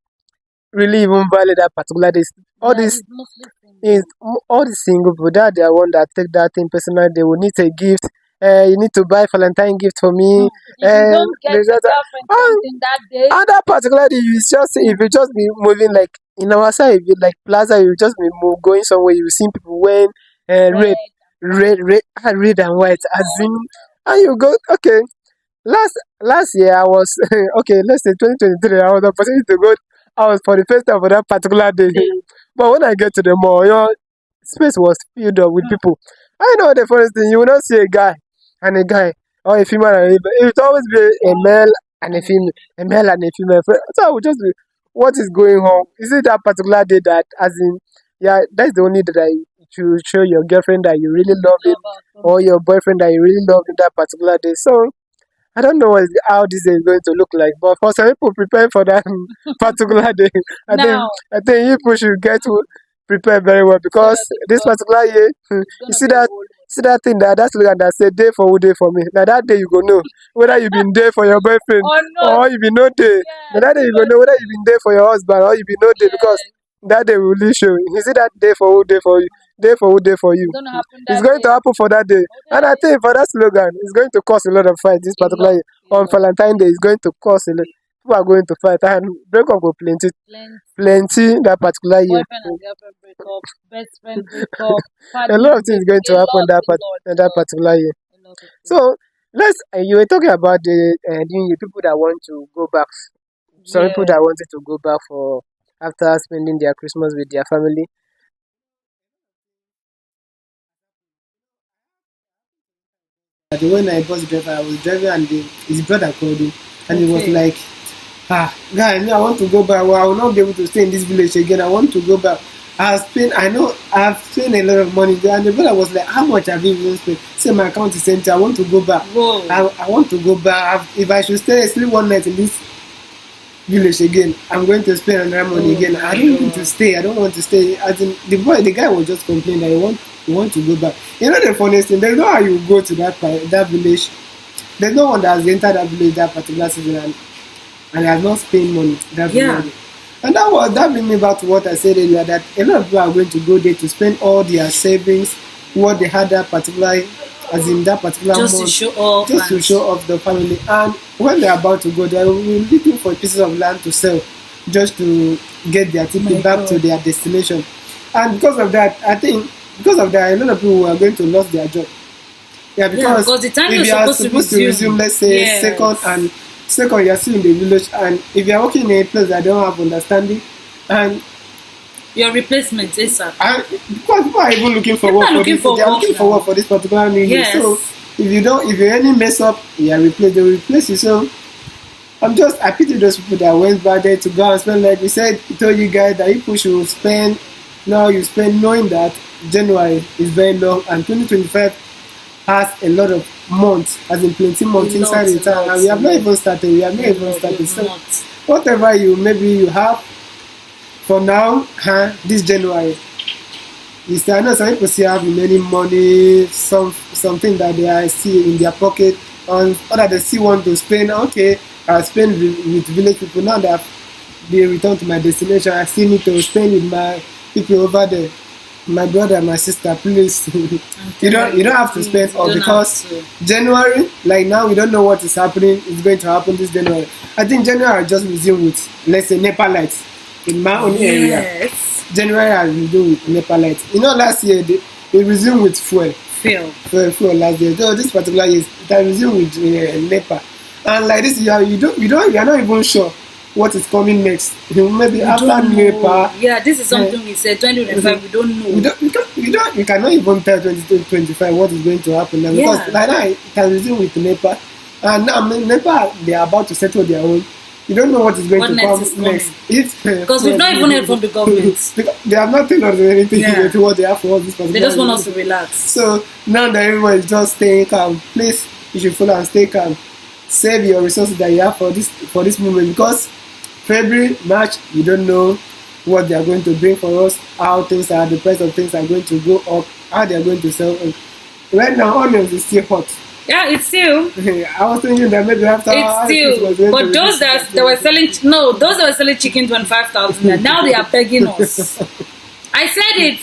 really even value that particular day. All Yeah, this it's mostly is all the single people that they are one that take that thing personal. They will need a gift. You need to buy Valentine gift for me. If you don't get there's your that- girlfriend something that day, and that particular day, you just if you just be moving like in our side, if you like plaza, you just be going somewhere. You see people wearing red, red and white, as in, and you go okay. Last year I was okay. Let's say 2023. I was opportunity to go. I was for the first time for that particular day. But when I get to the mall, space was filled up with people. I know the first thing you will not see a guy and a guy or a female and a female. It will always be a male and a female, a male and a female. So I would just be, what is going on? Is it that particular day that, as in, yeah, that's the only day that you show your girlfriend that you really love him, or your boyfriend that you really love in that particular day. So I don't know how this day is going to look like, but for some people preparing for that particular day, now I think people should get to prepare very well because this particular year, you see that thing that slogan that say day for who day for me. Now that day you go know whether you been there for your boyfriend or you been no day. Now that day you go know whether you been there for your husband or you been no day because that day will really show. You see that day for who day for you, day for who day for you. It's going to happen for that day. And I think for that slogan, it's going to cause a lot of fight this particular year. On Valentine Day, it's going to cause people are going to fight and break up go plenty, plenty that particular year. Boyfriend and girlfriend break up, best friend break up, A lot family of things break going to a happen lot, a lot, a that lot, particular year. a lot of things. So let's. You were talking about the people that want to go back. Some people Yeah. that wanted to go back for after spending their Christmas with their family. When I bus driver, I was driving and his brother called him and he was Okay. like, guy, I want to go back. Well, I will not be able to stay in this village again. I want to go back. I've spent a lot of money there. And the brother was like, how much have you even spent? Say my account is empty. I want to go back. Whoa. I want to go back. If I should sleep one night in this village again, I'm going to spend another money again. I don't want to stay. I don't want to stay. As in, the guy was just complaining that he want to go back. You know the funniest thing, there's no how you go to that village. There's no one that has entered that village that particular season and has not spent money that village. And that brings me back to what I said earlier, that a lot of people are going to go there to spend all their savings, what they had that particular, as in that particular Just month, to show off. just to show off the family. And when they're about to go, they will be looking for pieces of land to sell, just to get their ticket back to their destination. And because of that, a lot of people are going to lose their job. Yeah, because the time if you are supposed to resume, let's say second, you are still in the village, and if you are working in a place that don't have understanding, and your replacement is sir. Because people are even looking for work they are looking for work for this particular new year. So if you any mess up, they will replace you. So I pity those people that went back there to go and spend, like we said, we told you guys that people should spend. Now you spend knowing that January is very long and 2025 has a lot of months, as in plenty months inside the town, and we have not even started. So whatever maybe you have for now, this January, I know some people still have remaining money, something that they are still in their pocket, or that they still want to spend. Okay, I spend with village people. Now that they return to my destination, I still need to spend with my people over there. My brother and my sister, please. you don't have to spend all, because January, like now, we don't know what is happening. It's going to happen this January. I think January just resume with, let's say, NEPA lights in my own area. January I resume with NEPA lights. Last year they resumed with fuel last year. So this particular year they resume with NEPA, and like this year you are not even sure what is coming next. Maybe after NEPA. Yeah, this is something we said 2025. We don't know. We cannot even tell 2025 what is going to happen now, because like now it can resume with NEPA, and now NEPA they are about to settle their own. You don't know what is going to come next. Because we've not even heard from the government. They have not told us anything to what they have for all this. They just want us to relax. So now that everyone is just staying calm, please, you should follow and stay calm. Save your resources that you have for this moment, because February, March, you don't know what they are going to bring for us, how things are, the price of things are going to go up, how they are going to sell. Right now, onions is still hot. Yeah, it's still. I was thinking that maybe after it's still. But those that were selling chicken 25,000, now they are begging us. I said it.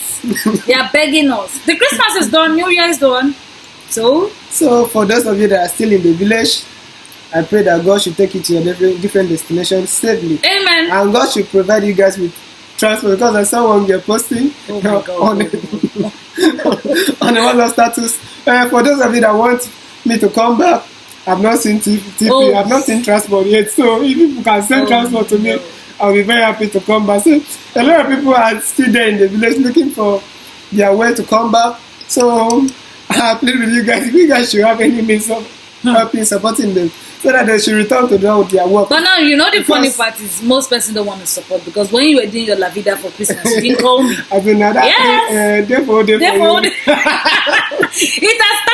They are begging us. The Christmas is done, New Year is done. So for those of you that are still in the village, I pray that God should take you to your different destinations safely. Amen. And God should provide you guys with transport, because I saw one girl posting on the WhatsApp status. For those of you that want me to come back, I've not seen TP, I've not seen transport yet. So if people can send transport to me, I'll be very happy to come back. So a lot of people are still there in the village looking for their way to come back. So I plead with you guys, if you guys should have any means of helping, supporting them, so that they should return to their work. But now, the funny part is most persons don't want to support, because when you were doing your La Vida for Christmas, you didn't call me. I mean, therefore. It has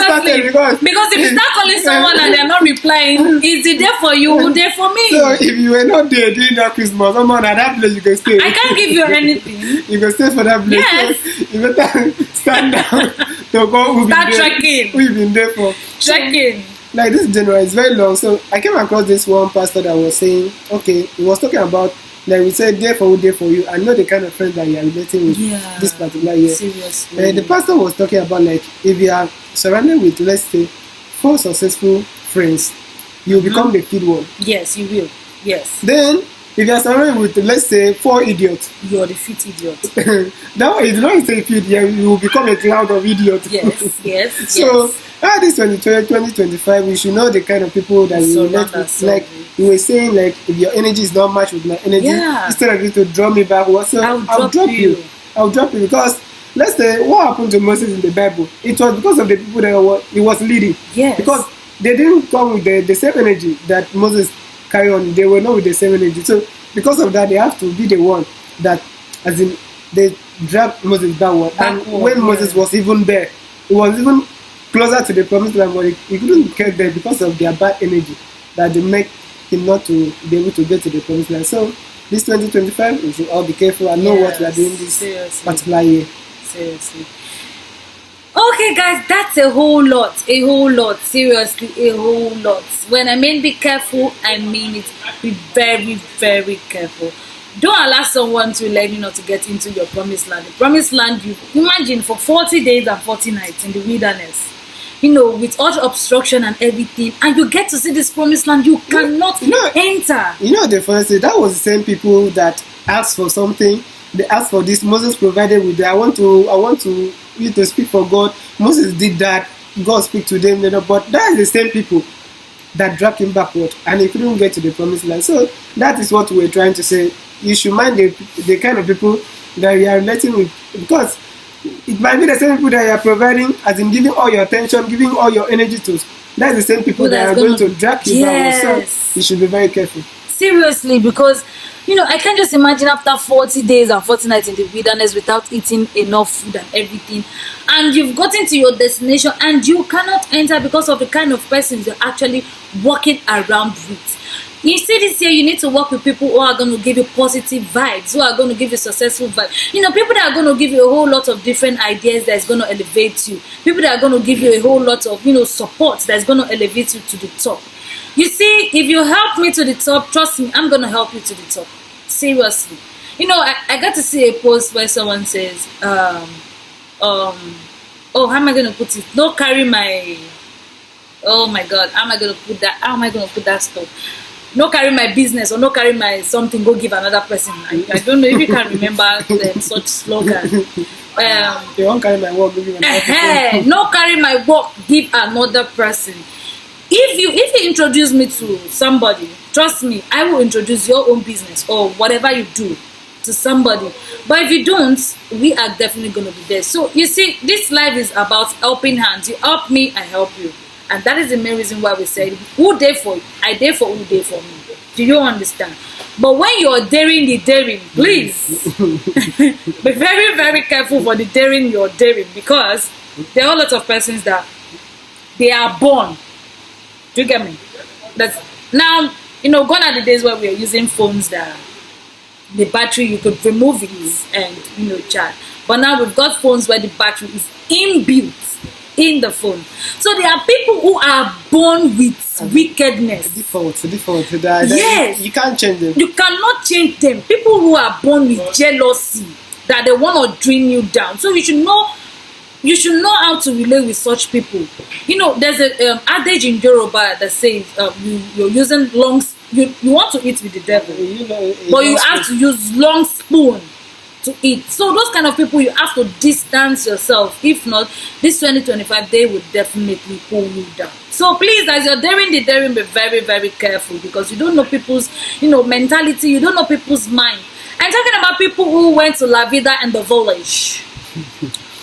started. Because if you start calling someone and they're not replying, is it there for you, there for me? So if you were not there during that Christmas, someone at that place, you can stay. I can't give you anything. You can stay for that place. Yes. So you better stand down to go. Start trekking. We've been there for. Trekking. Like this January is very long, so I came across this one pastor that was saying, okay, he was talking about, like we said, there for you. I know the kind of friends that you are relating with this particular year. Seriously. The pastor was talking about, like, if you are surrounded with, let's say, 4 successful friends, you become the feed one. Yes, you will. Yes. Then, if you are surrounded with, let's say, 4 idiots, you're the fit idiot. Now, it's not say feed, you will become a cloud of idiots. Yes, yes. So, this 2025, we should know the kind of people that we will let with. Like you were saying, like if your energy is not matched with my energy, instead of you to draw me back, I'll drop you. I'll drop you because let's say what happened to Moses in the Bible. It was because of the people that he was leading. Yes. Because they didn't come with the same energy that Moses carried on. They were not with the same energy. So because of that, they have to be the one that, as in, they dragged Moses backward. And when Moses was even there, he was even closer to the promised land, but he couldn't get there because of their bad energy that they make him not to be able to get to the promised land. So this 2025, we should all be careful and know what we are doing this particular year. Seriously. Okay, guys, that's a whole lot. Seriously, a whole lot. When I mean be careful, I mean it. Be very, very careful. Don't allow someone to let you not to get into your promised land. The promised land, you imagine for 40 days and 40 nights in the wilderness, with all the obstruction and everything, and you get to see this promised land, you cannot enter. The first day, that was the same people that asked for something. They asked for this. Moses provided with that. I want you to speak for God. Moses did that. God speak to them. But that is the same people that dragged him backward, and he couldn't get to the promised land. So that is what we're trying to say. You should mind the kind of people that you are relating with, because it might be the same people that you are providing, as in giving all your attention, giving all your energy to. That's the same people that are going to drag you backward. So you should be very careful. Seriously, because I can't just imagine after 40 days and 40 nights in the wilderness without eating enough food and everything, and you've gotten to your destination and you cannot enter because of the kind of persons you're actually walking around with. You see, this year you need to work with people who are going to give you positive vibes, who are going to give you successful vibes. People that are going to give you a whole lot of different ideas that's going to elevate you. People that are going to give you a whole lot of support that's going to elevate you to the top. You see, if you help me to the top, trust me, I'm going to help you to the top. Seriously. I got to see a post where someone says, how am I going to put it? Don't carry my, oh my God, how am I going to put that stuff? No carry my business or no carry my something, go give another person. I don't know if you can remember such slogan. You won't carry my work, give another person. No carry my work, give another person. If you introduce me to somebody, trust me, I will introduce your own business or whatever you do to somebody. But if you don't, we are definitely going to be there. So you see, this life is about helping hands. You help me, I help you. And that is the main reason why we said, who there for you? I there for who there for me. Do you understand? But when you're daring the daring, please be very, very careful for the daring you're daring, because there are a lot of persons that they are born. Do you get me? That's now, gone are the days where we are using phones that the battery, you could remove it and charge. But now we've got phones where the battery is inbuilt in the phone. So there are people who are born with wickedness. Default. Yes. You can't change them. You cannot change them. People who are born with jealousy, that they want to drain you down. So you should know how to relate with such people. There's an adage in Yoruba that says you're using you want to eat with the devil, but you have to use long spoon to eat. So those kind of people, you have to distance yourself. If not, this 2025, they will definitely pull you down. So please, as you're daring the daring, be very, very careful, because you don't know people's mentality. You don't know people's mind. I'm talking about people who went to La Vida and the village.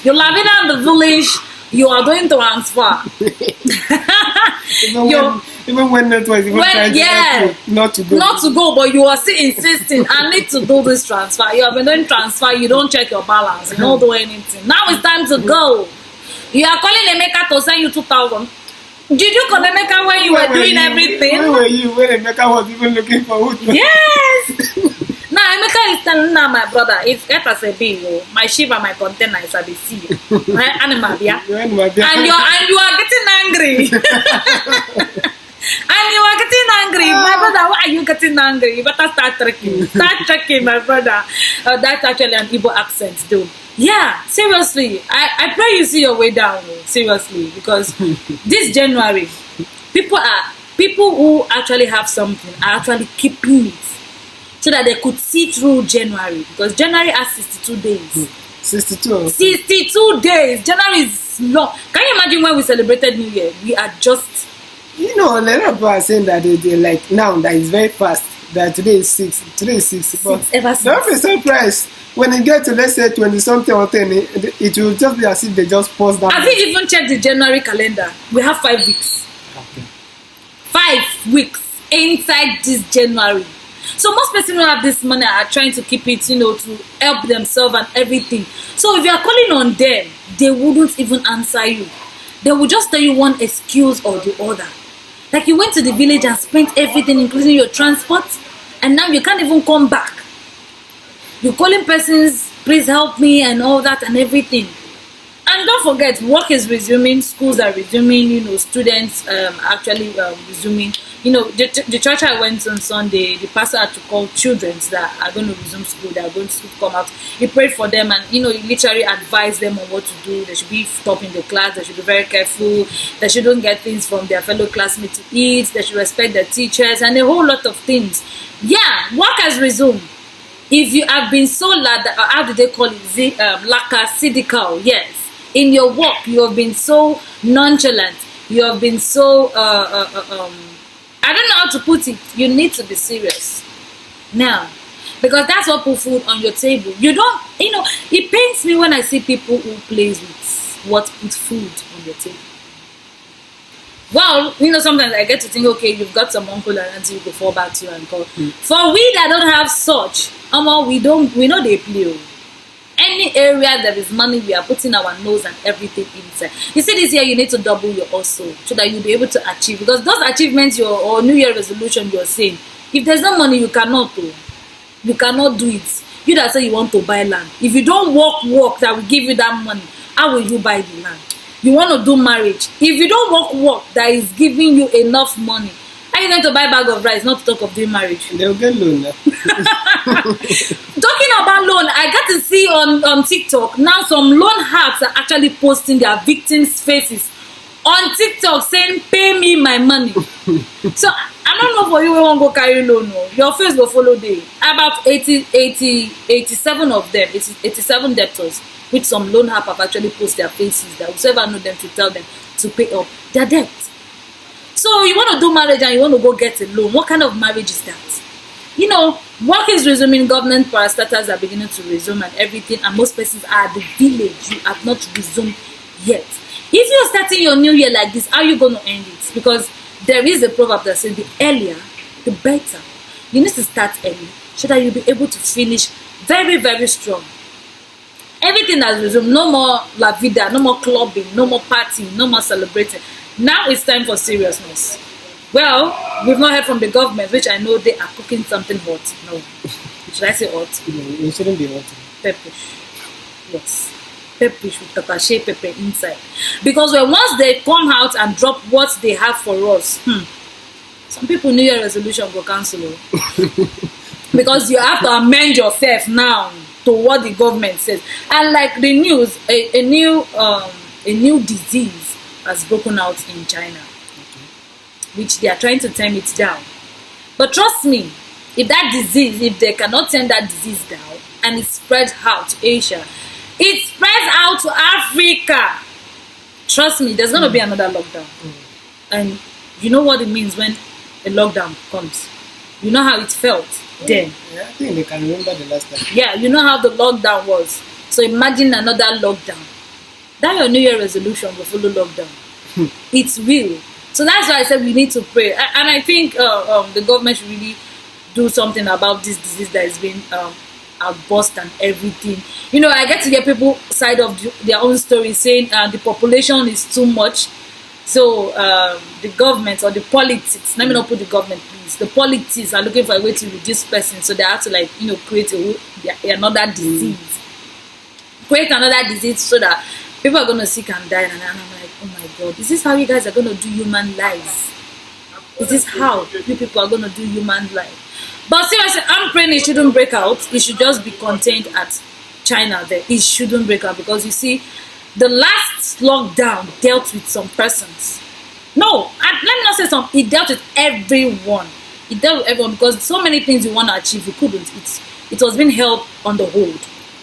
You're La Vida and the village, you are doing transfer. Even when network is trying to help you not to go, but you are still insisting, I need to do this transfer. You have been doing transfer, you don't check your balance, you don't do anything. Now it's time to go. You are calling Emeka to send you 2,000. Did you call Emeka when you were doing everything? Where were you when Emeka was even looking for wood? Yes. Now Emeka is telling my brother, if get us a bill, my ship and my container is at the sea. Right? And you are getting angry. And you are getting angry. My brother, why are you getting angry? You better start trekking. Start trekking, my brother. That's actually an Igbo accent, dude. Yeah, seriously. I pray you see your way down. Seriously. Because this January, people are people who actually have something are actually keeping it so that they could see through January, because January has 62 days. 62. 62 days. January is long. Can you imagine when we celebrated New Year? We are just. You know, a lot of people are saying that they like now that it's very fast. That today is 6. Today is 6. But don't be surprised when it gets to, let's say, 20 something or 10. It will just be as if they just pause down. Have you even checked the January calendar? We have 5 weeks. Okay. 5 weeks inside this January. So most people who have this money are trying to keep it, you know, to help themselves and everything. So if you are calling on them, they wouldn't even answer you. They will just tell you one excuse or the other. Like you went to the village and spent everything, including your transport, and now you can't even come back. You're calling persons, please help me and all that and everything. And don't forget, work is resuming, schools are resuming, you know, students actually resuming. You know, the church I went on Sunday, the pastor had to call children that are going to resume school, they are going to come out. He prayed for them and, you know, he literally advised them on what to do. They should be top in the class, they should be very careful, they shouldn't get things from their fellow classmates to eat, they should respect their teachers, and a whole lot of things. Yeah, work has resumed. If you have been so how do they call it? Lackadaisical, yes. In your work, you have been so nonchalant. You have been so, I don't know how to put it. You need to be serious. Now, because that's what put food on your table. You don't, you know, it pains me when I see people who plays with what put food on your table. Well, you know, sometimes I get to think, okay, you've got some uncle and auntie you can fall back to and call. For we that don't have such, we know they play. Any area there is money, we are putting our nose and everything inside. You see, this year you need to double your hustle so that you'll be able to achieve. Because those achievements or New Year resolution you're saying, if there's no money, you cannot do. You cannot do it. You that say you want to buy land. If you don't work that will give you that money, how will you buy the land? You want to do marriage. If you don't work that is giving you enough money, how are you going to buy a bag of rice, not to talk of doing marriage? They'll get loan now. Talking about loan, I got to see on TikTok now some loan apps are actually posting their victims' faces on TikTok saying, pay me my money. So I don't know for you, we won't go carry loan. No. Your face will follow them. About 87 of them, 87 debtors, which some loan app have actually posted their faces that whoever know them to tell them to pay up their debt. So you want to do marriage and you want to go get a loan. What kind of marriage is that? You know, work is resuming, government parastatals are beginning to resume and everything, and most persons are at the village. You have not resumed yet. If you're starting your new year like this, how are you going to end it? Because there is a proverb that says the earlier, the better. You need to start early so that you'll be able to finish very, very strong. Everything has resumed. No more la vida, no more clubbing, no more partying, no more celebrating. Now it's time for seriousness. Well, we've not heard from the government, which I know they are cooking something hot. No. Should I say hot? No, it shouldn't be hot. Peppish. Yes. Peppish with pepper inside. Because once they come out and drop what they have for us, some people New Year resolution will cancel. Because you have to amend yourself now to what the government says. And like the news, a new disease has broken out in China, which they are trying to tame it down. But trust me, if they cannot tame that disease down and it spreads out to Asia, it spreads out to Africa. Trust me, there's going to be another lockdown. And you know what it means when a lockdown comes. You know how it felt then. Yeah, I think they can remember the last time. Yeah, you know how the lockdown was. So imagine another lockdown. That your New Year resolution will follow lockdown. It's real. So that's why I said we need to pray. And I think the government should really do something about this disease that is being outburst and everything. You know, I get to hear people side of their own story saying the population is too much. So the government or the politics, let me not put the government please, the politics are looking for a way to reduce person. So they have to create another disease. Create another disease so that people are going to sick and die. And I'm like, oh my God, is this how you guys are going to do human lives? Is this how you people are going to do human life? But seriously, I'm praying it shouldn't break out. It should just be contained at China there. It shouldn't break out because you see, the last lockdown dealt with some persons. No, let me not say some. He dealt with everyone. He dealt with everyone because so many things you want to achieve, you couldn't. It was being held on the hold.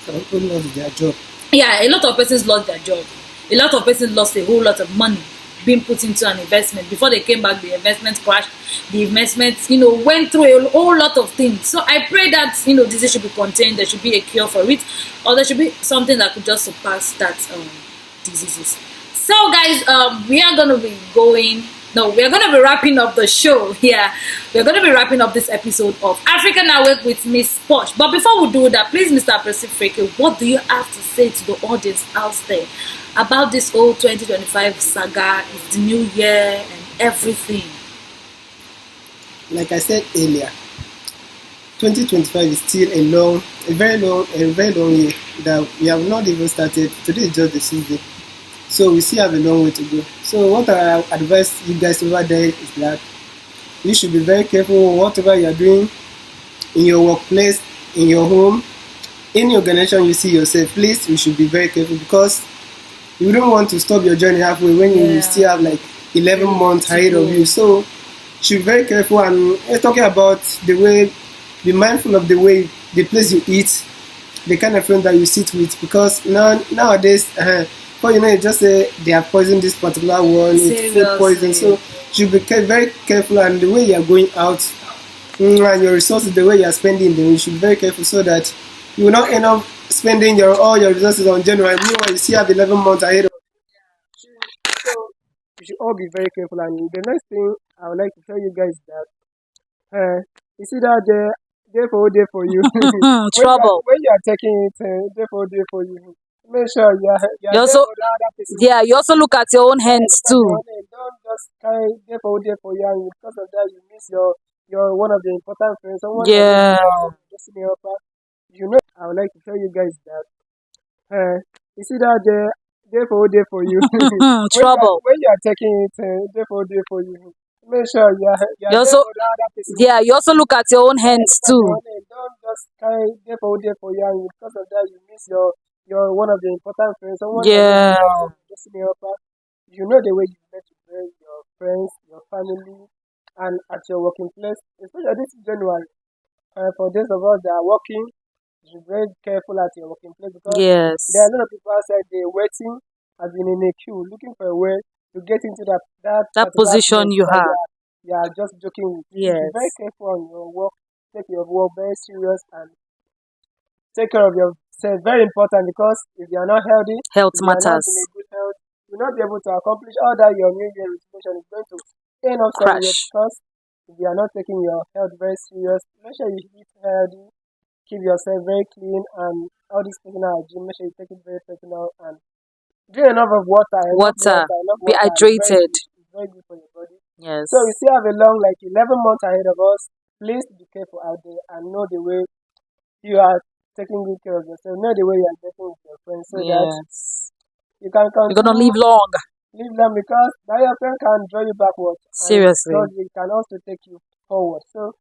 Some people lost their job. Yeah, a lot of persons lost their job. A lot of persons lost a whole lot of money being put into an investment. Before they came back, the investment crashed. The investment, went through a whole lot of things. So I pray that, disease should be contained. There should be a cure for it. Or there should be something that could just surpass that diseases. So guys, we are going to be wrapping up the show. Yeah, we're going to be wrapping up this episode of African Awake with Miss Porsche. But before we do that, please, Mr. Pacific, what do you have to say to the audience out there about this whole 2025 saga? It's the new year and everything. Like I said earlier, 2025 is still a very long year that we have not even started. Today is just the season. So we still have a long way to go. So what I advise you guys over there is that you should be very careful whatever you are doing in your workplace, in your home, any organization you see yourself. Please, you should be very careful because you don't want to stop your journey halfway when you still have like 11 months ahead of you. So you should be very careful, and talking about be mindful of the place you eat, the kind of friends that you sit with, because nowadays you just say they have poisoned this particular one, it's food poison. So you should be very careful, and the way you are going out and your resources, the way you are spending them, you should be very careful so that you will not end up spending all your resources on January. Meanwhile, you still have 11 months ahead of you. So you should all be very careful. And the next thing I would like to tell you guys is that you see that day for you. Trouble. When you are taking it, day for you. Make sure you're also, you also look at your own hands too. Don't just carry day for you, and because of that you miss your one of the important friends. Someone destiny helper. I would like to tell you guys that you see that day for you. Trouble. When you are taking it, day for you. Make sure you're also, you also look at your own hands too. Don't just carry day for you, and because of that you miss your one of the important friends. Someone destiny helper. The way you met your friends, your family, and at your working place, especially this January. For those of us that are working, you should be very careful at your working place because there are a lot of people outside there waiting, has been in a queue, looking for a way to get into that position you have. You are just joking with. Be very careful on your work. Take your work very serious and take care of yourself. Very important, because if you are not healthy, health if matters. You are not in a good health, you will not be able to accomplish all that your New Year resolution is going to end up somewhere. Because if you are not taking your health very serious, make sure you eat healthy, keep yourself very clean, and all this personal hygiene, make sure you take it very personal and drink enough of water. Be hydrated. It's very good for your body. Yes. So we still have a long 11 months ahead of us. Please be careful out there and know the way you are taking good care of yourself. Know the way you are getting with your friends, so that you can continue. You're gonna live long. Live long, because that your friend can draw you backwards. Seriously. And it can also take you forward. So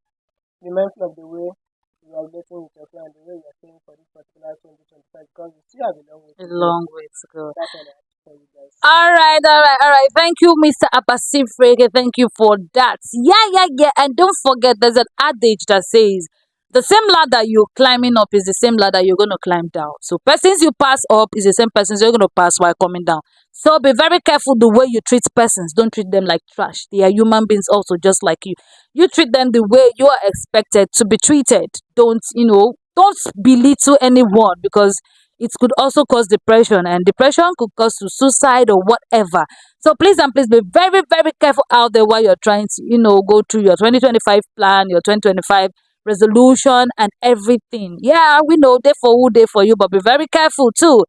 be mindful of the way you are getting with your friend, the way you are saying for this particular 2025, because you still have a long way to go. A long way to go. That's all I have to tell you guys. All right. Thank you, Mr. Abasifrege. Thank you for that. Yeah. And don't forget, there's an adage that says, the same ladder you're climbing up is the same ladder you're going to climb down. So persons you pass up is the same persons you're going to pass while coming down. So be very careful the way you treat persons. Don't treat them like trash. They are human beings also, just like you. You treat them the way you are expected to be treated. Don't belittle anyone, because it could also cause depression, and depression could cause suicide or whatever. So please be very, very careful out there while you're trying to, go through your 2025 plan, your 2025 resolution and everything. Yeah, we know day for who, day for you, but be very careful too.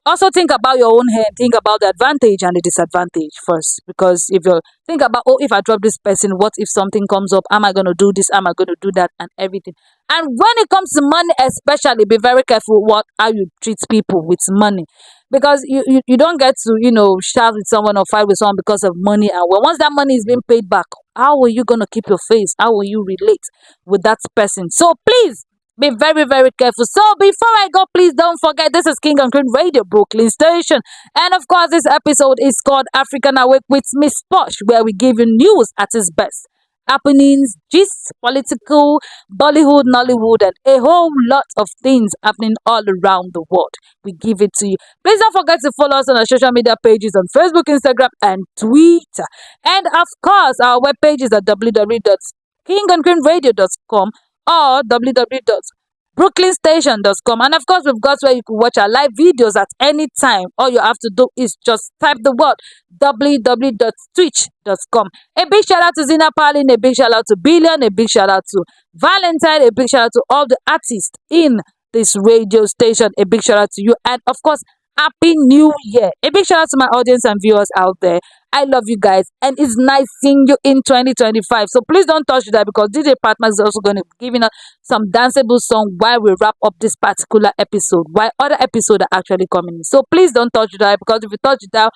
Also think about your own head. Think about the advantage and the disadvantage first, because if you think about, if I drop this person, what if something comes up? Am I going to do this? Am I going to do that? And everything. And when it comes to money especially, be very careful how you treat people with money, because you don't get to shout with someone or fight with someone because of money. And once that money is being paid back, how are you going to keep your face? How will you relate with that person? So please Be very, very careful. So before I go, please don't forget, this is King and Queen Radio, Brooklyn Station. And of course, this episode is called African Awake with Miss Porsche, where we give you news at its best. Happenings, gist, political, Bollywood, Nollywood, and a whole lot of things happening all around the world. We give it to you. Please don't forget to follow us on our social media pages on Facebook, Instagram, and Twitter. And of course, our webpage is at www.kingandqueenradio.com or www.brooklynstation.com. And of course, we've got where you can watch our live videos at any time. All you have to do is just type the word www.twitch.com. A big shout out to Zina Palin, a big shout out to Billion, a big shout out to Valentine, a big shout out to all the artists in this radio station. A big shout out to you, and of course, Happy New Year. A big shout out to my audience and viewers out there. I love you guys, and it's nice seeing you in 2025. So please don't touch that, because DJ Patmax is also going to be giving us some danceable song while we wrap up this particular episode, while other episodes are actually coming in. So please don't touch that, because if you touch it down,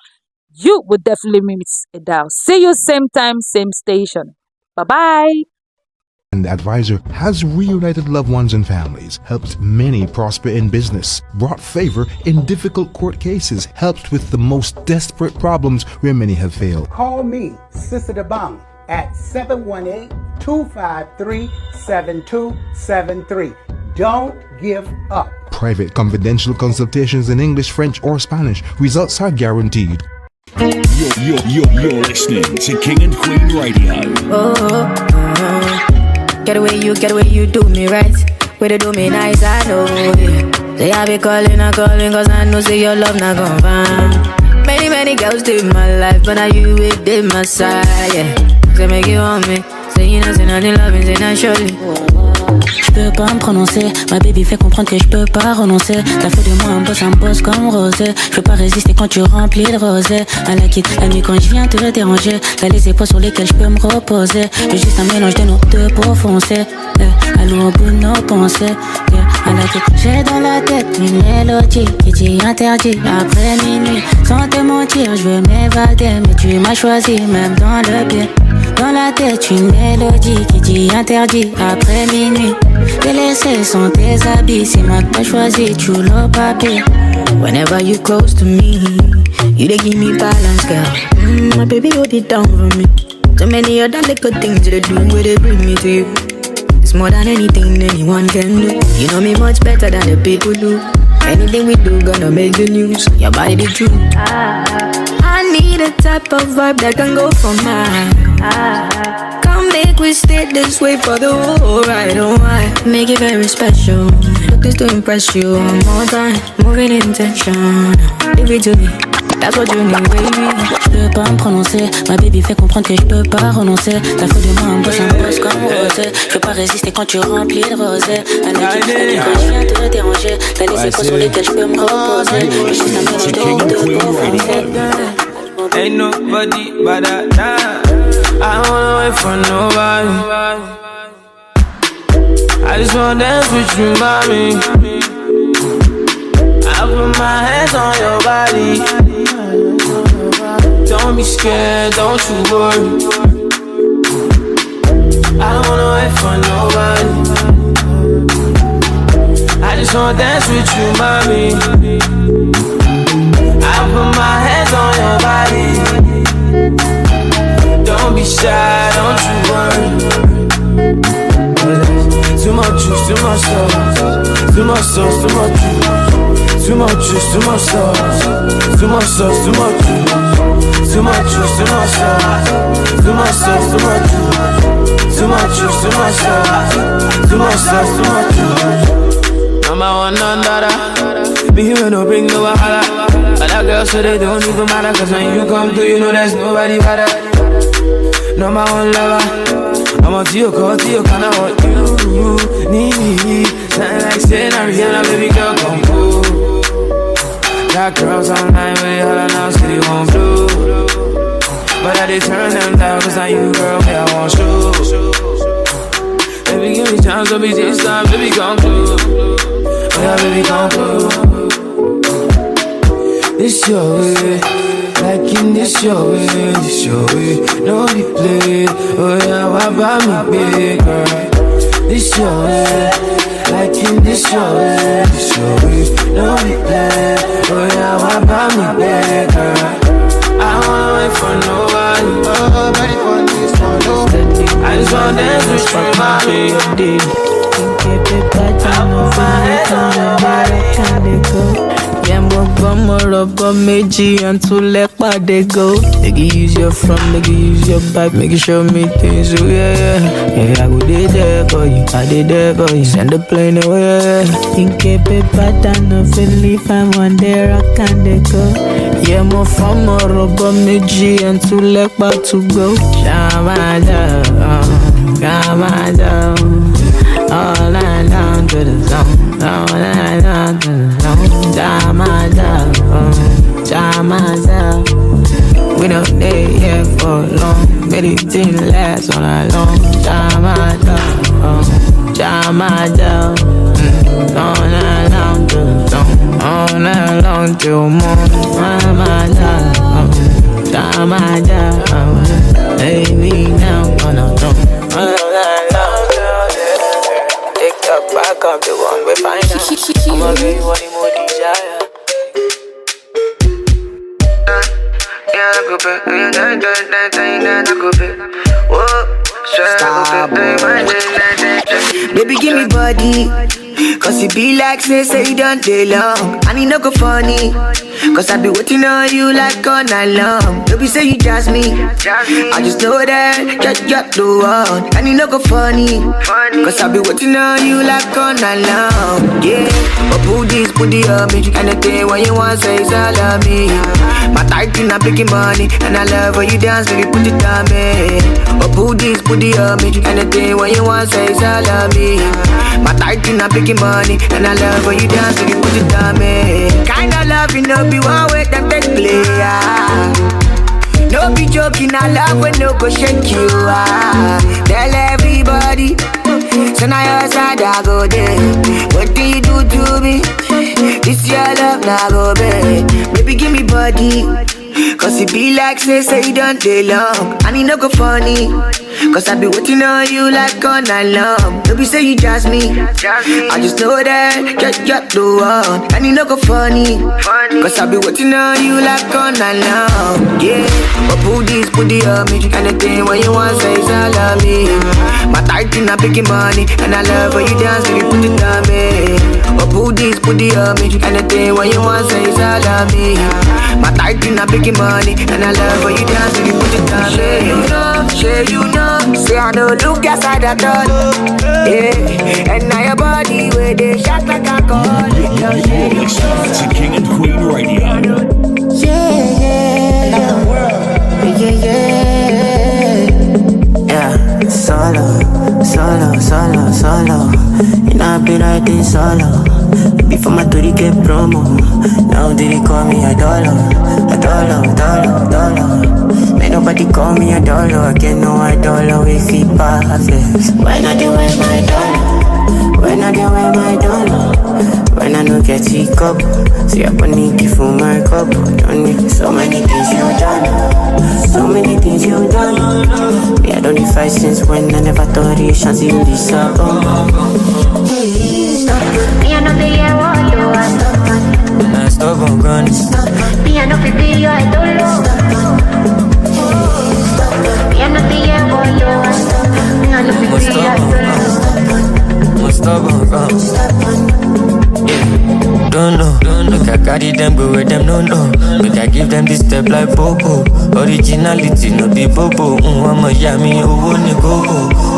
you would definitely miss it down. See you same time, same station. Bye-bye. And advisor has reunited loved ones and families, helped many prosper in business, brought favor in difficult court cases, helped with the most desperate problems where many have failed. Call me, Sister DeBong, at 718-253-7273. Don't give up. Private confidential consultations in English, French, or Spanish. Results are guaranteed. You're listening to King and Queen Radio. Get away, you do me right. Way to do me nice, I know. Yeah. Say I be calling, cause I know say your love not gon' find. Many girls live my life, but now you did my side. Yeah. Say make you want me. Say you know, say nothing loving, say not surely. Je peux pas me prononcer, ma baby fait comprendre que je peux pas renoncer. T'as fait de moi un boss comme Rosé. Je peux pas résister quand tu remplis de rosé. I like it, la nuit quand je viens te déranger. T'as les épaules sur lesquelles je peux me reposer. J'ai juste un mélange de nos deux peaux foncées. Allons au bout de nos pensées. Yeah, I like it. J'ai dans la tête une mélodie qui dit interdit après minuit. Sans te mentir, je veux m'évader, mais tu m'as choisi même dans le pied. Dans la tête une mélodie qui dit interdit après minuit. T'es laissé sans tes habits, c'est moi que t'as choisi, tu l'as papier. Whenever you close to me, you dey give me balance, girl. My baby hold it down for me. So many other little things you do where they bring me to you. It's more than anything anyone can do. You know me much better than the people do. Anything we do gonna make the news. Your body the truth. I need a type of vibe that can go for mine. Come make we stay this way for the whole ride. Oh, I make it very special. Look this to impress you one more time. Moving intention. Give it to me. That's what you need, baby. Je peux pas me prononcer. Ma baby fait comprendre que je peux pas renoncer. T'as fait de moi un boss comme Rosé. Je peux pas résister quand tu remplis de rosé. Un équipe quand je viens te déranger. T'as les épaules sur lesquelles je peux me reposer. J'ai juste un mélange de deux peaux foncées. Ain't nobody but that. I don't wanna wait for nobody. I just wanna dance with you, mommy. I put my hands on your body. Don't be scared, don't you worry. I don't wanna wait for nobody. I just wanna dance with you, mommy. I put my hands on your body. Don't be shy, don't you worry. Too much juice, too much sauce. Too much sauce, too much juice. Too much juice, too much sauce. Too much sauce, too much juice. Too much juice, too much sauce. Too much sauce, too much juice. Too much juice, too much sauce. Too much sauce, too much juice. Number one under. Me here no bring no wahala. Other girls so they don't even matter. Cause when you come through you know there's nobody better. Number one lover. I'm on to your call, to your kind of what you need. Sound like saying Ariana, baby girl, come through. Got girls online with it, all I know, city won't blue. But I did turn them down, cause now you, girl, me, I want you. Baby, give me time, so be this time, baby, come through. Oh yeah, baby, come through. This your way, like in this your way, no replay. Oh yeah, why about me, big girl? This your way, Like in this your way, don't be play. Oh yeah, what about me, baby, girl? I wanna wait for nobody. Nobody for this one, no. I just wanna dance with you, mommy. Yeah, more rubber, meji and two leg they go. Make you use your front, make you use your back, make you show me things. Oh yeah, I go there for you, I did there for you. Send the plane away. Think a paper than no leave and one day rock and they go. Yeah, more from more rubber, meji and two leg to go. Shama down. All night down to the zone, all night down to the zone. Jama down. We don't stay here for long, but it didn't last all night long. Jama down. All night down to the zone, all night long till morning. Jama down. Lay me down on the throne. Back up the one we find out. I'ma give you what more desire. Yeah, I go back. Baby, give me body. Cause it be like say you done day long. And it no go funny. Cause I be waiting on you like all night long. Baby say you jazz me. I just know that you're the one. And it no go funny. Cause I be waiting on you like all night long. Yeah, but put this booty on me. Anything when you want say is all on me. My title not picking money. And I love when you dance, baby put it on me. But put this booty on me. Anything when you want say is all on me. My title not picking money. And I love when you dance, baby put it on me. Kinda love you know be one way them take play, No be joking, I love when no go shake you, Tell everybody, so now your side I go there. What do you do to me? This your love now go babe. Baby give me body, cause it be like say you done day long. And it no go funny, cause I be waiting on you like all night long. Baby say you jazz me. I just know that you're the one. And it no go funny, cause I be waiting on you like all night long. Yeah, but put this booty on me. Anything when you want say is all on me. My title not picking money. And I love when you dance, baby put it on me. But put this booty on me. Anything when you want say is all on me. My title not picking money. And I love when you dance, baby put it on me. You know, say I don't look outside at all. Yeah, and now your body where they shot like a call. You're listening to King and Queen Radio. Yeah, solo. You know I be riding solo. Before my tour get promo. Now they call me a dollar. May nobody call me a dollar. I get no $1 with it perfect. When I do wear my dollar. When I no get it up. See I put Nicky for my cup. Don't need so many things you done. Me I don't need fight since when I never thought it chance you disappoint. Me I know the year what you are. Stop on gun. Me I know the year I don't know. Me I know the year what you are. Me I know the year I don't know. Stop on gun. Don't know. Make I carry them, go where them no know. Make I give them this step like Bobo. Originality no be Bobo. I'ma yummy, ni go.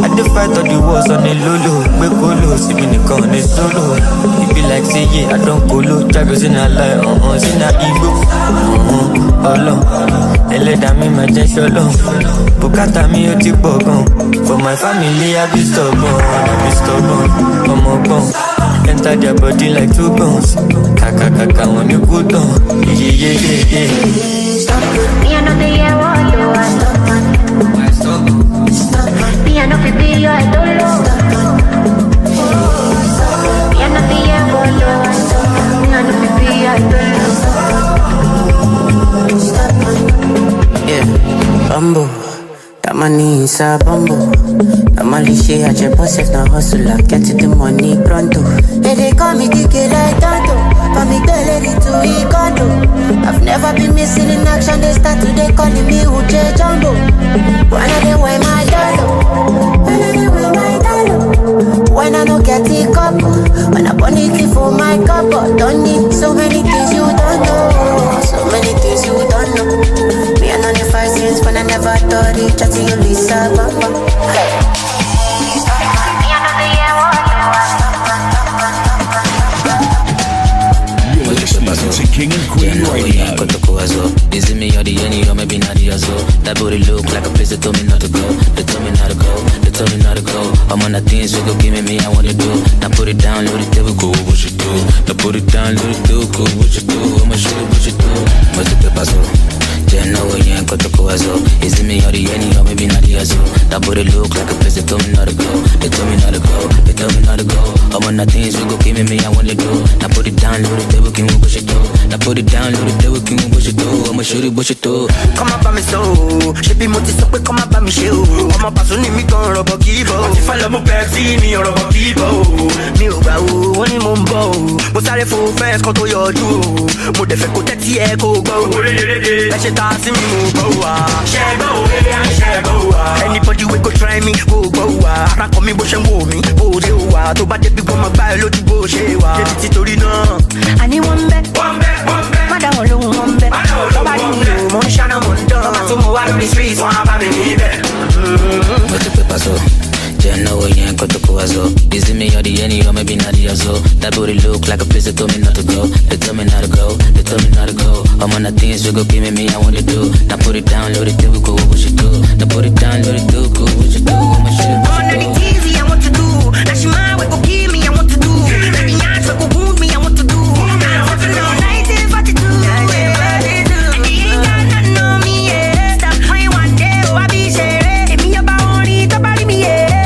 I dey fight all the wars on the lolo. We go low, see me the con is solo. It be like say yeah, I don't go low. Jagos in a lie, in a ego. Olo, eleda me my just long. Bukata me o ti pogon. For my family I be stubborn. I'm a bone. Enter their body like two bones. Kaka when you go down. Yeah. Me I know the year what you are. Me I know the year I don't know. Me I know the year what you are. Me I know the year I don't know. Yeah, Bambo. That my knees are bumble. I'm only shit at your boss if not hustle. I get to the money pronto. Hey, they call me DK like Tonto. For me, belly to Ikondo. I've never been missing in action. They start today calling me Uche Jumbo. When I wear my dollar. When I wear my dollar. When I don't get the couple. When I want it for my couple. Don't need so many things you don't know. So many things you don't know. Me and only 5 cents when I never thought it. Just to you, Lisa, You're listening to King and Queen Radio. Is it me or the any or maybe not the other? That booty look like a place that told me not to go. They told me not to go. They told me not to go. I'm on the things you go give me, I want to do. Now put it down, load it, devil, go, what you do? Now put it down, load it, do, go, what you do? I'ma show you what you do. What's the paper so? Is it me or the any or maybe not the other? That booty look like a place that told me not to go. They told me not to go. They told me not to go. I'm on the things you go give me, I want to do. Now put it down, load it, devil, king, what you do? Now put it down, load it, devil, king, what you do? I'ma show you what you do. Come up by me so, she be multi so quick, come up by me show. I'm a person in me gon' rubber kibo. If I love my back, see me or rubber kibo. Me o ba o, one in mumbo. Mo sáré fo fence kan tó yọjú. Mo dẹ̀ fẹ́ kó tẹ́tí ẹ kó gbọ́. Ẹ ṣe ta sí mi mo gbọ́ wa. Ṣé gbọ́ o, ṣé gbọ́ wa. Anybody wey go try me, go gbọ́ wa. Ara kọ mi bó ṣe ń wò mí, bó ṣe wà. Tó bá débi gbọ́ máa gbá ẹ lójú bó ṣe wà. Débi tí torí náà. Àní wọ́n ń bẹ́. Má dá wọn lóhùn wọ́n ń bẹ́. Tọ́ba ní mi ò mọ̀ ń ṣáná mọ̀ ń dán. Tọ́ba tó mo wá lórí street wọn á bá mi níbẹ̀. What's the paper so? Know you ain't got to go as well. Is it me or the any or maybe not the other? That booty look like a place that told me not to go. They told me not to go. They told me not to go. I'm on the things you go give me, I want to do. Now put it down, load it, do, go, what you do? Now put it down, load it, do, go, what you do? I'ma show you what you do. I'm on the easy, I want to do. Now she mine, we go give me, I want to do. Baby, I go wound me, I want to do. I want to know 1942. And you ain't got nothing on me, yeah. Stop playing one day, oh, I be share. Hit me up, I want it, up, I me, yeah.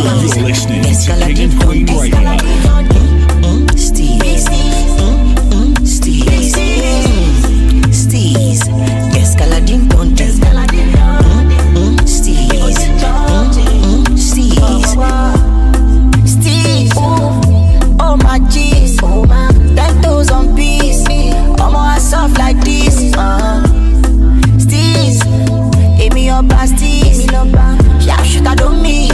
You're listening to King and Queen Radio. Oh my G's, 10 toes on peace. I'm all soft like this. Steez, hit me up by Steez. Yeah, shoot, I don't miss.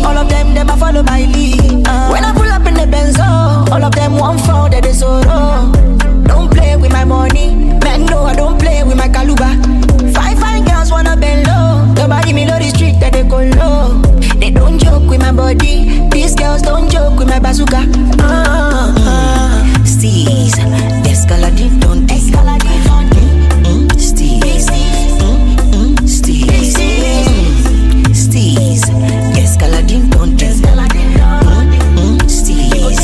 All of them a follow my lead. When I pull up in the Benzo, all of them want for that is so raw. Don't play with my money, man. No, I don't play with my Kaluba. Fine girls wanna bend low. Nobody me know the street that they go low. They don't joke with my body. These girls don't joke with my bazooka. Steez, escalade, don't escalade. Steez, Steez, escalade, don't escalade. Steez.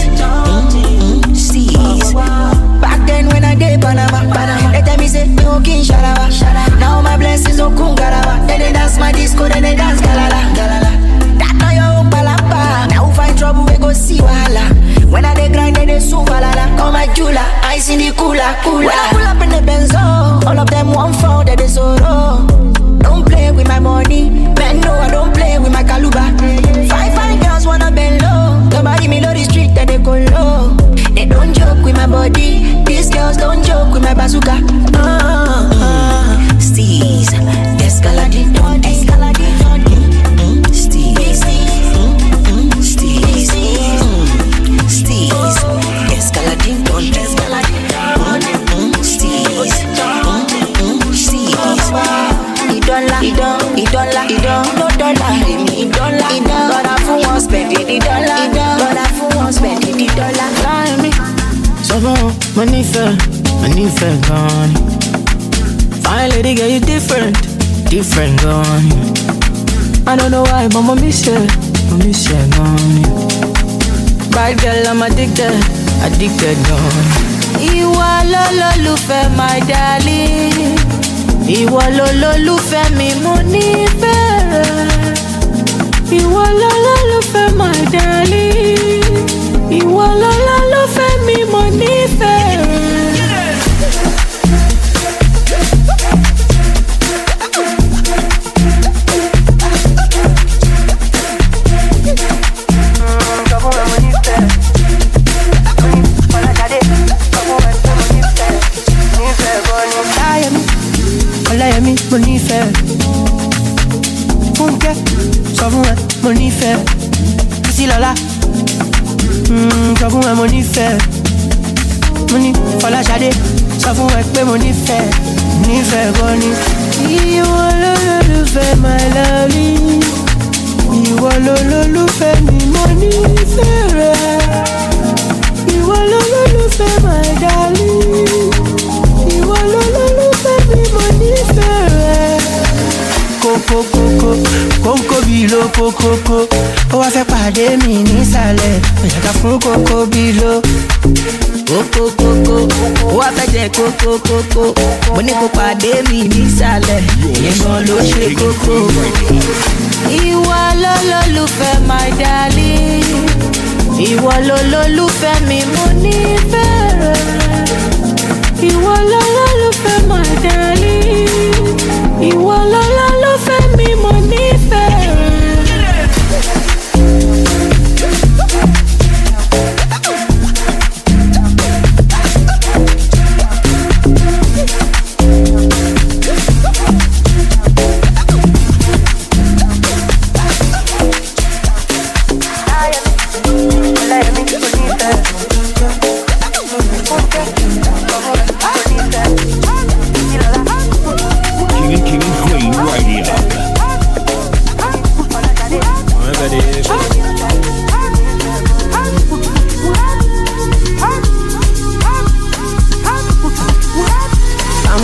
Back then when I did Panama, they tell me say no king shalawa. Now my blessings don't come garawa. Then they dance my disco, then they dance galala. That now your own palapa. Now find trouble, we go see wahala. When I dey grind, they sue valala. Call my jeweler, ice in the cooler. When I pull up in the Benzo, all of them want for that they so raw. Don't play with my money, man. No, I don't play with my Kaluba. Fine girls wanna bend low. Nobody me know the street that they go low. They don't joke with my body. These girls don't joke with my bazooka. Steez, escalade, don't escalade. Steez, Steez, escalade, don't escalade. Steez, no dollar, me dollar. Dollar for one spending the dollar. Dollar for one spending the dollar. Lie me, so bon, money fair gone. Fine lady, girl, you different gone. I don't know why, but I miss you gone. Bad girl, I'm addicted gone. Ìwọ lolólùfẹ́ my darling. Ìwọ lolólùfẹ́ mi mo nífẹ̀ẹ́. Ìwọ lolólùfẹ́ my darling. Ìwọ lolólùfẹ́ mi mo nífẹ̀ẹ́. fún ẹ, mo nífẹ̀ẹ́. Kìsì lọ́la. Sọ fún ẹ, mo nífẹ̀ẹ́. Mo ní Fọláṣadé. Sọ fún ẹ pé mo nífẹ̀ẹ́. Nífẹ̀ẹ́ gan ni. Ìwọ lólùfẹ́ my lovely. Ìwọ lólùfẹ́ mi, mo nífẹ̀ẹ́ rẹ. Ìwọ lólùfẹ́ my darling. Ìwọ lólùfẹ́ mi, mo nífẹ̀ẹ́ rẹ. Kókó bílò kókókó. Ó wá fẹ́ pàdé mi nísàlẹ̀. Òyàká fún kókó bílò. Kókókókó. Ó wá fẹ́ jẹ kókókókó. Mo ní kó pàdé mi nísàlẹ̀. Ìyẹn gan ló ṣe kókó. Ìwọ lólùfẹ́ my darling. Ìwọ lólùfẹ́ mi, mo nífẹ̀ẹ́ rẹ. Ìwọ lólùfẹ́ my darling. Ìwọ lólùfẹ́ mi, mo nífẹ̀ẹ́ rẹ.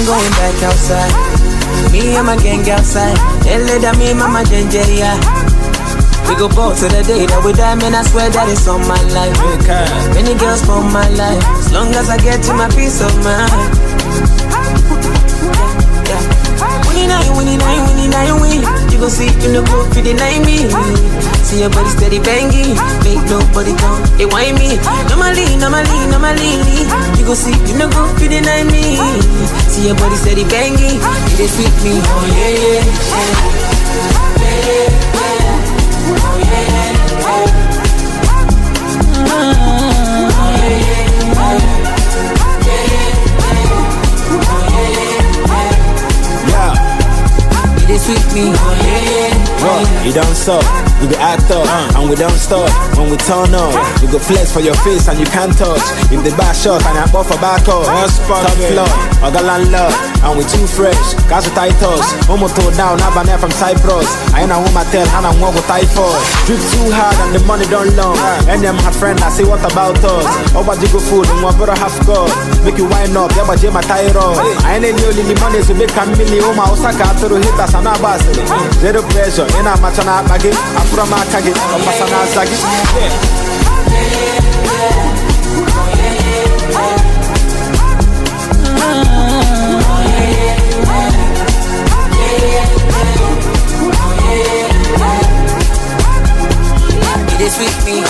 Going back outside, me and my gang outside. They lay down me, mama ginger, yeah. We go ball till the day that we die, man. I swear that it's on my life. Many girls for my life, as long as I get to my peace of mind. Winning, win. You gon' see in the book, you deny me. See your body steady banging, make nobody come. They whine me. Normally. You gon' see in the book, you deny me. See your body steady banging, you dey sweet me. Oh yeah. They sweet me. Bro, you don't suck, we go act up, and we don't stop. When we turn up, we go flex for your face and you can't touch. If the back shot and I bought for back up, top floor, I got landlord, and we too fresh. Gas with tight toes, one more toe down, have an air from Cyprus. I ain't a woman tell, and I'm one with typhoid. Drip too hard and the money don't long. And them my friend, I say what about us? Over you go food, and one brother half God. Make you wind up, yeah, but my thyroid. I ain't any only money, so make a million. Oh my Osaka, to hit us and our bass. Zero pressure, in a match and a baggy. I'm from a kagi, I'm a sagi. They sweet me.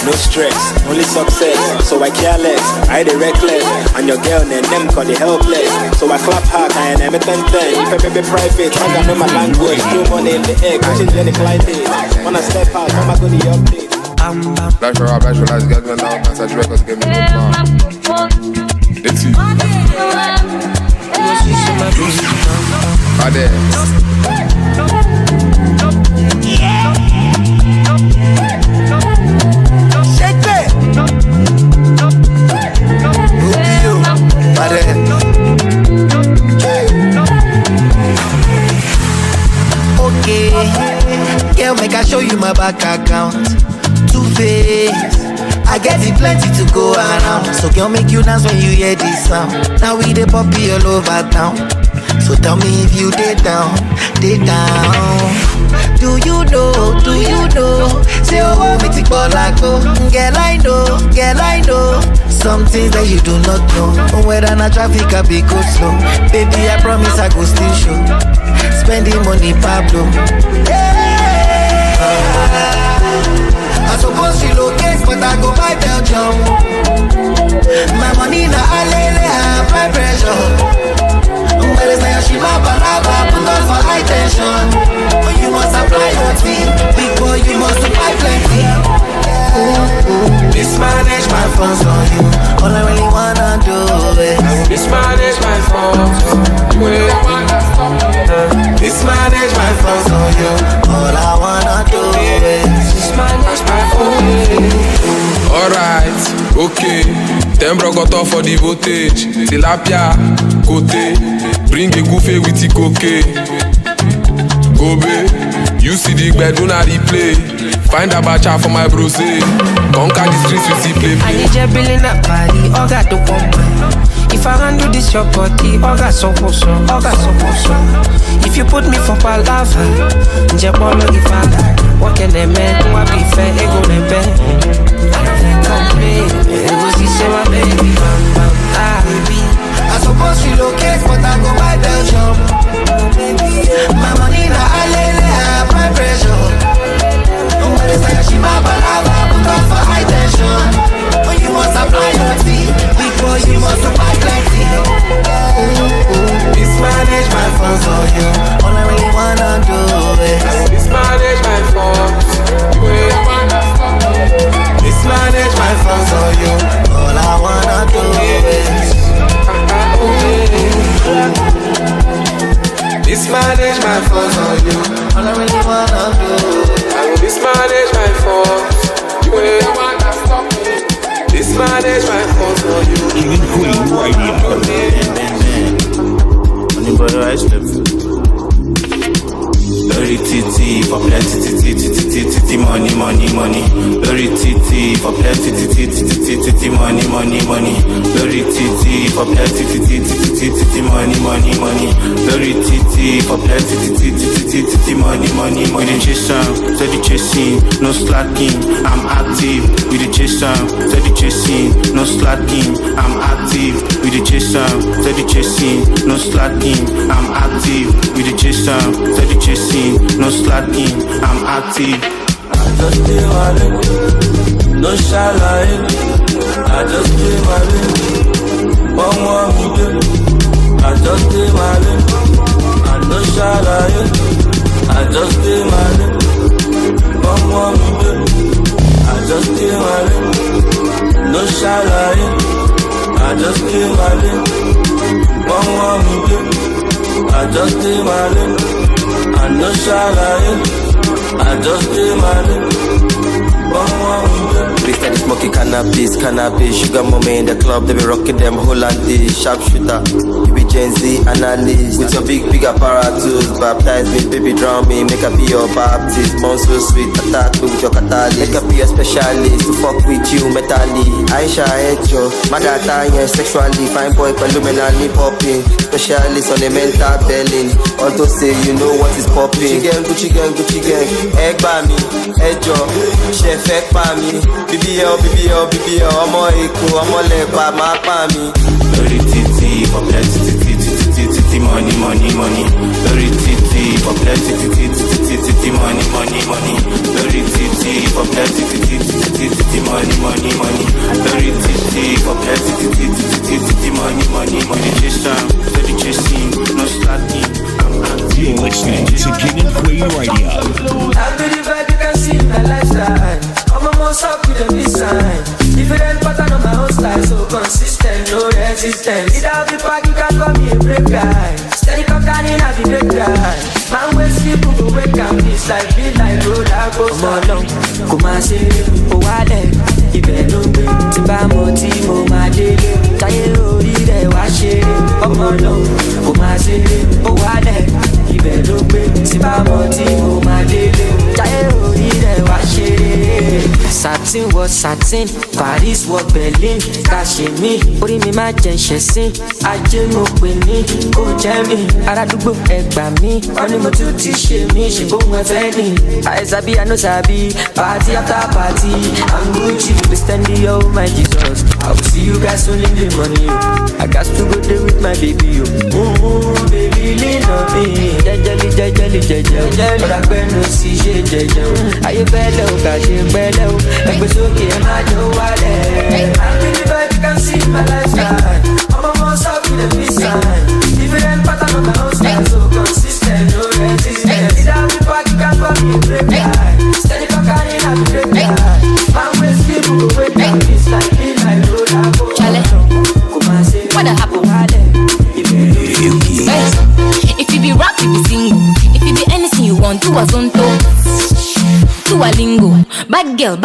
No stress, only success. So I careless, I the reckless. And your girl and them call the helpless. So I clap hard and I'm a 10. If I be private, I got know my language. No money in the egg, change any client. When I step out, I'm a good update. Flash your lights, get me now. Message records, give me good man. It's you. Okay, girl, make I show you my bank account. Two-Face, I get it plenty to go around. So girl, make you dance when you hear this sound. Now we the poppy all over town. So tell me if you dey down. Do you know? Say oh, want me to call like go. Girl, I know. Some things that you do not know. Whether na traffic I be go slow. Baby, I promise I go still show. Spending money, Pablo. I suppose she locate, but I go buy Belgium. My money na alele, I apply pressure. But it's like she love put on for high tension. But you must apply your team. Big boy, you must apply plenty. Mismanage my funds on you. All I really wanna do is mismanage my funds. Mismanage my funds on you. All Okay, them bro got off for the voltage. Tilapia, côté. Bring a goofy with the cocaine. Gobe, you see the bedroom I replay. Find a bacha for my bro say. Conquer the streets with the play. I need your billing up body, all got the woman. If I handle this your body, all got so so, all got so so. If you put me for palava, Njebolo if I die. What can they make? What be fair? Ego nembe. Complain, it was the same my baby. Baby, I suppose she locate, but I go buy Belgium. My money na alele, I have my pressure. Nobody say she my palava, put on for high tension. When you must apply your tea, big boy you must apply plenty. Mismanage my funds for you, all I really wanna do is mismanage my funds. Mismanage my funds for you, all I wanna do is mismanage my funds for you, all I really wanna do. I will mismanage my funds. You ain't wanna stop me. Mismanage my funds for you. King and Queen Radio. Money brother, I slept. Lori titi for plenty money. Lori titi for plenty money. Lori titi for plenty money. Lori titi for plenty money. We the chase steady chasing, no slacking. I'm active. We the chase steady chasing, no slacking. I'm active. We the chase steady chasing, no slacking. I'm active. We the chase steady chasing, no slacking. I'm active. I just stay my lane, no shallow. I just stay my lane, one more minute. I just stay my lane, I no shallow. I just stay my lane, one more minute. I just stay my lane, no shallow. I just stay my lane, one more minute. I just stay my lane, I no shallow. I just stay my They steady smoking cannabis, sugar mommy in the club, they be rocking them Hollandish, sharpshooter. You be Gen Z analyst, with your big apparatus. Baptize me, baby drown me, make I be your Baptist. Mom so sweet, attack me with your catalyst. Make I be a specialist, to fuck with you, metally. Aisha Ejo, Madata, yeah, sexually. Fine boy, Palumena, popping. Specialist on the mental belly. Although say you know what is popping. Gucci gang, egg by me, Ejo, chef egg by me. BBL, ọmọ Èkó, ọmọ Lẹ́gbà, máa pa mi. Lórí títì for plenty money. Lórí títì for plenty money. Lórí títì for plenty money. Lórí títì for plenty money. Steady chasing, no slacking. You're listening to King and Queen Radio. I believe that you can see my lifestyle. I'm a most up with a design. Different pattern on my own style, so consistent, no resistance. Without the park, you can call me a brave guy. Steady cocaine, I be break guy. Man, when sleep, we go wake up. This life be like roller coaster. Come along, come and say, oh, Wale. Ibẹ̀ ló gbé, tí bá mọ̀ tí mo máa délé. Táyé orí rẹ̀ wá ṣeré. Ọmọ náà kò máa ṣeré, ó wálẹ̀. Ibẹ̀ ló gbé, tí bá mọ̀ tí mo máa délé. Táyé orí rẹ̀ wá ṣeré. Satin wọ satin, Paris wọ Berlin. Ká ṣe mí, orí mi máa jẹ ṣẹ̀sín. Ajé mo pè ní, kò jẹ́ mi. Arádúgbò ẹ gbà mí, wọ́n ní mo tún ti ṣe mí. Ṣé kó wọn fẹ́ ni? Àìsàbí, I no sabi. Party after party, I'm Gucci. Stand the oh my Jesus. I will see you guys soon in the money. I got to go there with my baby. Baby, lean on me. Jẹjẹli. Ọ̀rọ̀ àgbẹ̀nu sì ṣe jẹjẹ. Ayé fẹ́lẹ̀ o, kà ṣe pẹ́lẹ́ o. Ẹgbẹ́ sókè ẹ má jọ wálẹ̀. I believe that you can see my lifestyle. I'm a most up with a peace sign. Different pattern on my own style, so consistent, no resistance. Without the park, you can call me a brave guy. Steady cocaine, I be brave guy. What happened? If you be rap, you be single. If you be anything you want, do a zonto, do a lingo. Bad girl,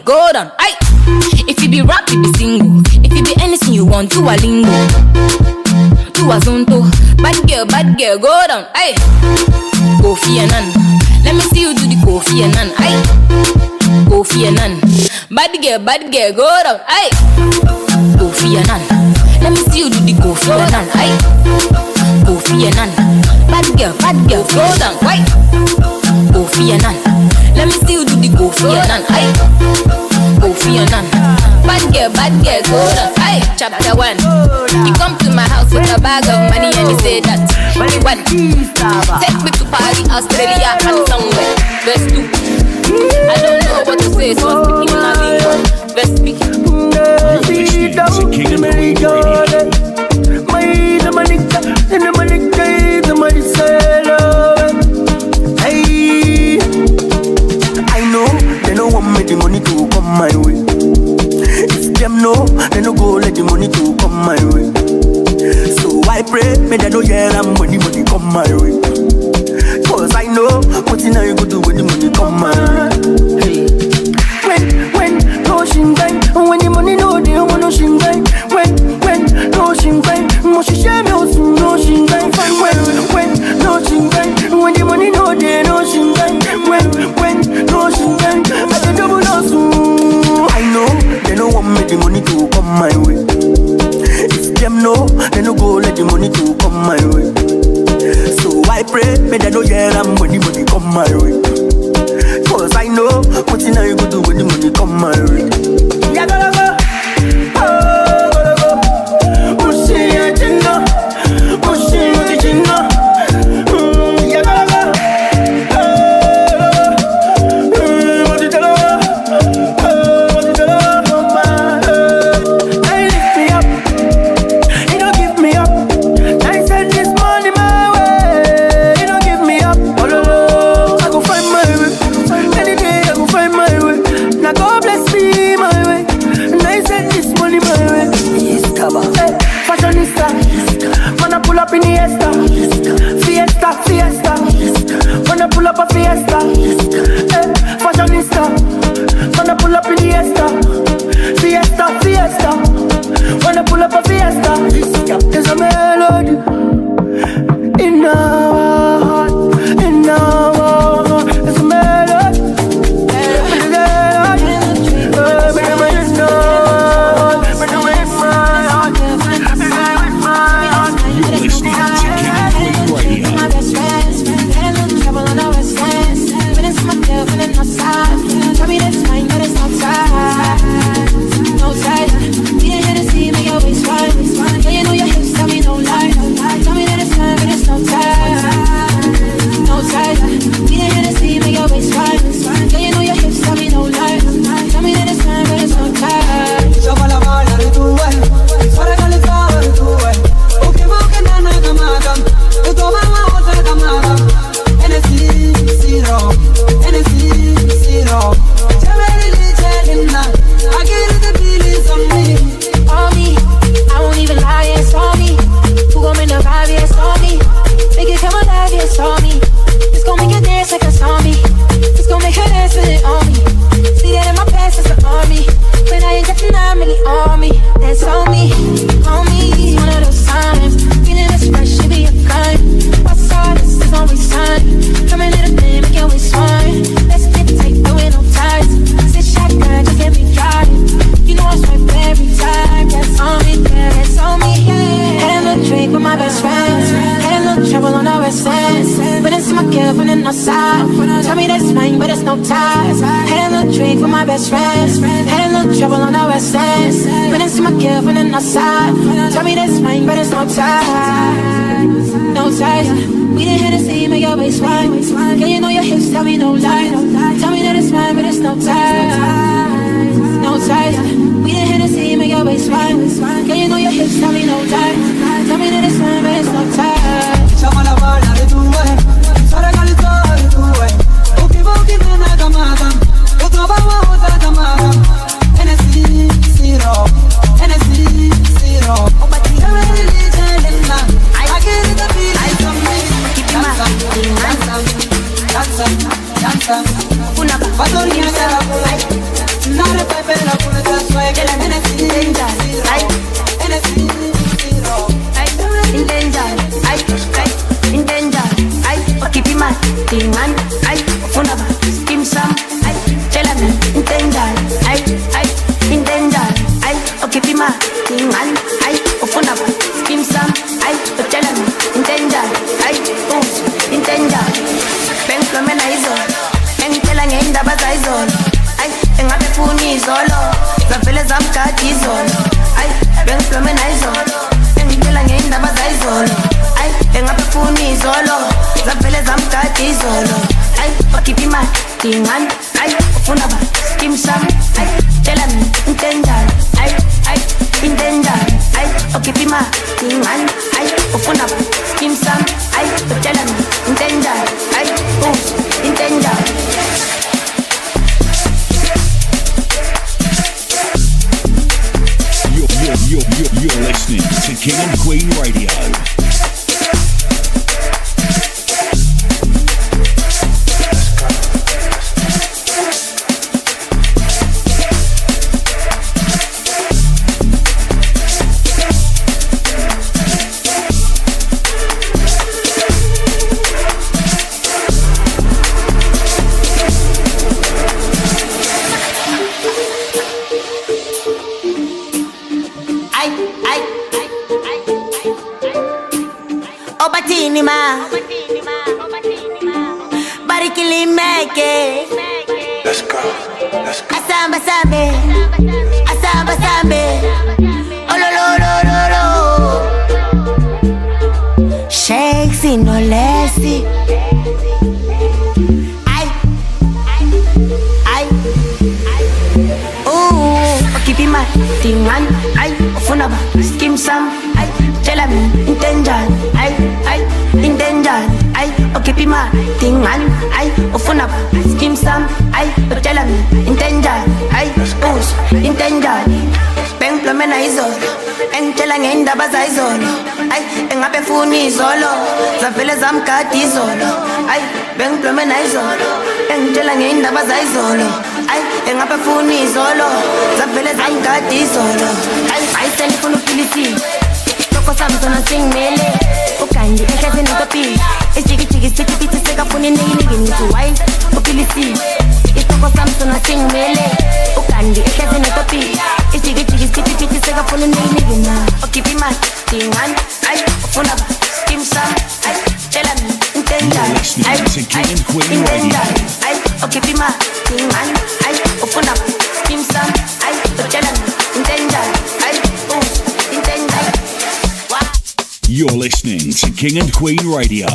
go down. Aye. If you be rap, you be single. If you be anything you want, do a lingo. Do a zonto. Bad girl, go down. Aye. Kofi Annan. Let me see you do the Kofi Annan. Aye. Kofi Annan. Bad girl, go down. Aye. Kofi Annan. Let me see you do the Kofi Annan. Aye. Kofi Annan. Bad girl, go down. Aye. Kofi Annan. Let me see you do the Kofi Annan. Aye. Kofi Annan. Bad girl, go down. Aye. Chapter 1. You come to my house with a bag of money and you say that money one. Take me to Paris, Australia and somewhere. Verse 2. I don't know what to say, so I'm speaking in a lingo. Verse 3. I know they don't want me the money to come my way. If them know, they no go let the money to come my way. So I pray, may they know yeah I'm when the money come my way. Cause I know what you know you go do when the money come my way. When no shingai, when the money no they don't want no shingai. When no shingai, moshi shame no shingai. When no shingai, when the money no they no shingai. When no shingai, I don't double no. I know they don't want me the money to come my way. If them know, they no go let the money to come my way. So I pray, may they know yeah I'm when the money come my way. Cause I know what you know you go do when the money come my way. Yeah, gotta go. Oh, gotta go. Mushi ya jinna, mushi ya jinna. Yeah, gotta go. What you tell her? What you tell her? They lift me up, you don't give me up. I send this money my way, you don't give me up. Oh no, I go find my way. Any day I go find my way. Now God bless me my way, and I send this money my way. Yes, cover. Hey, fashionista, wanna pull up in the Fiesta. Wanna pull up a Fiesta. Hey, fashionista, wanna pull up in the Fiesta. Wanna pull up a Fiesta. There's a melody in our heart, There's a melody. You're listening to King and Queen Radio. My best friends, had a little trouble on our west ends. When it's my girl, when it's not side. Tell me that's fine, but it's not tight. No tight. Didn't hear the scene, make your waist fine. Yeah, you know your hips, tell me no lie. Tell me that it's fine, but it's no tight. No tight. Didn't hear the scene, make your waist fine. Yeah, you know your hips, tell me no lie. Tell me that it's fine, but it's no tight. Tell me that's fine, but it's no ties. Had a little drink with my best friends. Had a little trouble on our west ends. But it's my girlfriend and outside. Tell me that's fine, but it's no ties. No ties. We didn't hear the same, make your waist fine. Girl, you know your hips, tell me no lie. Tell me that it's fine, but it's no ties. No ties. We didn't hear the same, make your waist fine. Girl, you know your hips, tell me no lie. Tell me that it's fine, but it's no ties. Una tingan, ay, ufuna ba, skim sam, ay, utshela mi, intenda, ay, intenda, bengihlomela izolo, engitshela ngendaba zayizolo, ay, engabe funi izolo, zavele zamgadi izolo, ay, bengihlomela izolo, engitshela ngendaba zayizolo, ay, engabe funi izolo, zavele zamgadi izolo, ay, okhipha imali, tingan, ay, ufuna ba, skim sam, ay, tshela mi, intenda, ay, intenda, ay, okhipha imali, tingan, ay, ufuna ba, skim sam, ay, utshela mi, intenda, ay, intenda. You're listening to King and Queen Radio. Let's go. Asamba sambe, asamba sambe, oh lo lo lo lo lo. Shakes in no lessy. Keep in mind, tingan, ay, ufuna ba, skim sam, ay, tshela mi, intenjan, ay, intenjan, ay, keep in mind, tingan, ay, ufuna ba, skim sam, ay, tshela mi, intenjan, ay, intenjan, bengihlomela izolo, engitshela ngendaba zayizolo, ay, engabe funi izolo, zavele zamgadi izolo, ay, bengihlomela izolo, engitshela ngendaba zayizolo, ay, engabe funi izolo, zavele zamgadi izolo, ay, selifuna upilisi, toko samsona singmele, ukandi ehlezi notopi, isijikijiki sitikiti sekafuni neyiniki nithi why, upilisi, itoko samsona singmele, ukandi ehlezi notopi, isijikijiki sitikiti sekafuni neyiniki na, okhipha imali, tingan, ay, ufuna ba, skim sam, ay, tshela mi, intenda, ay, intenda, ay, okhipha imali, tingan, ay, ufuna ba, skim sam, ay, tshela mi, intenda, ay, intenda. You're listening to King and Queen Radio.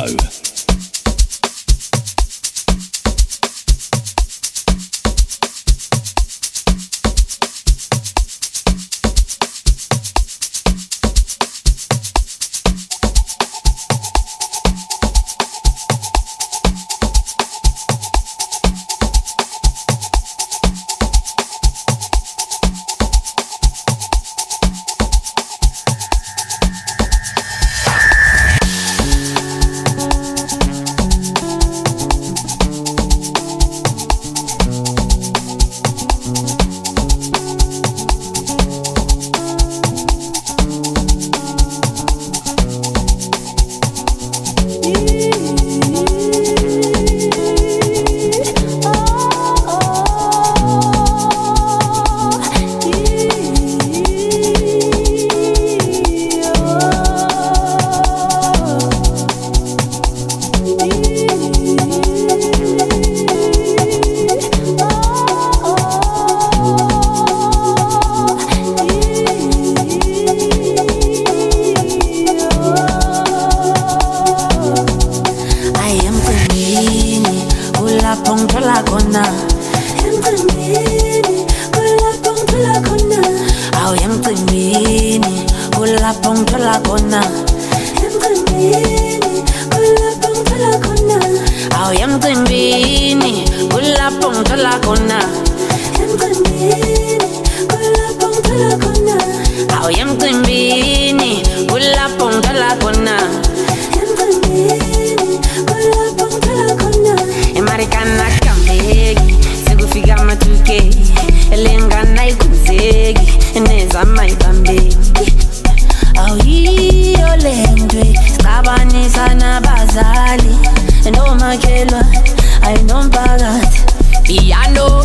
I know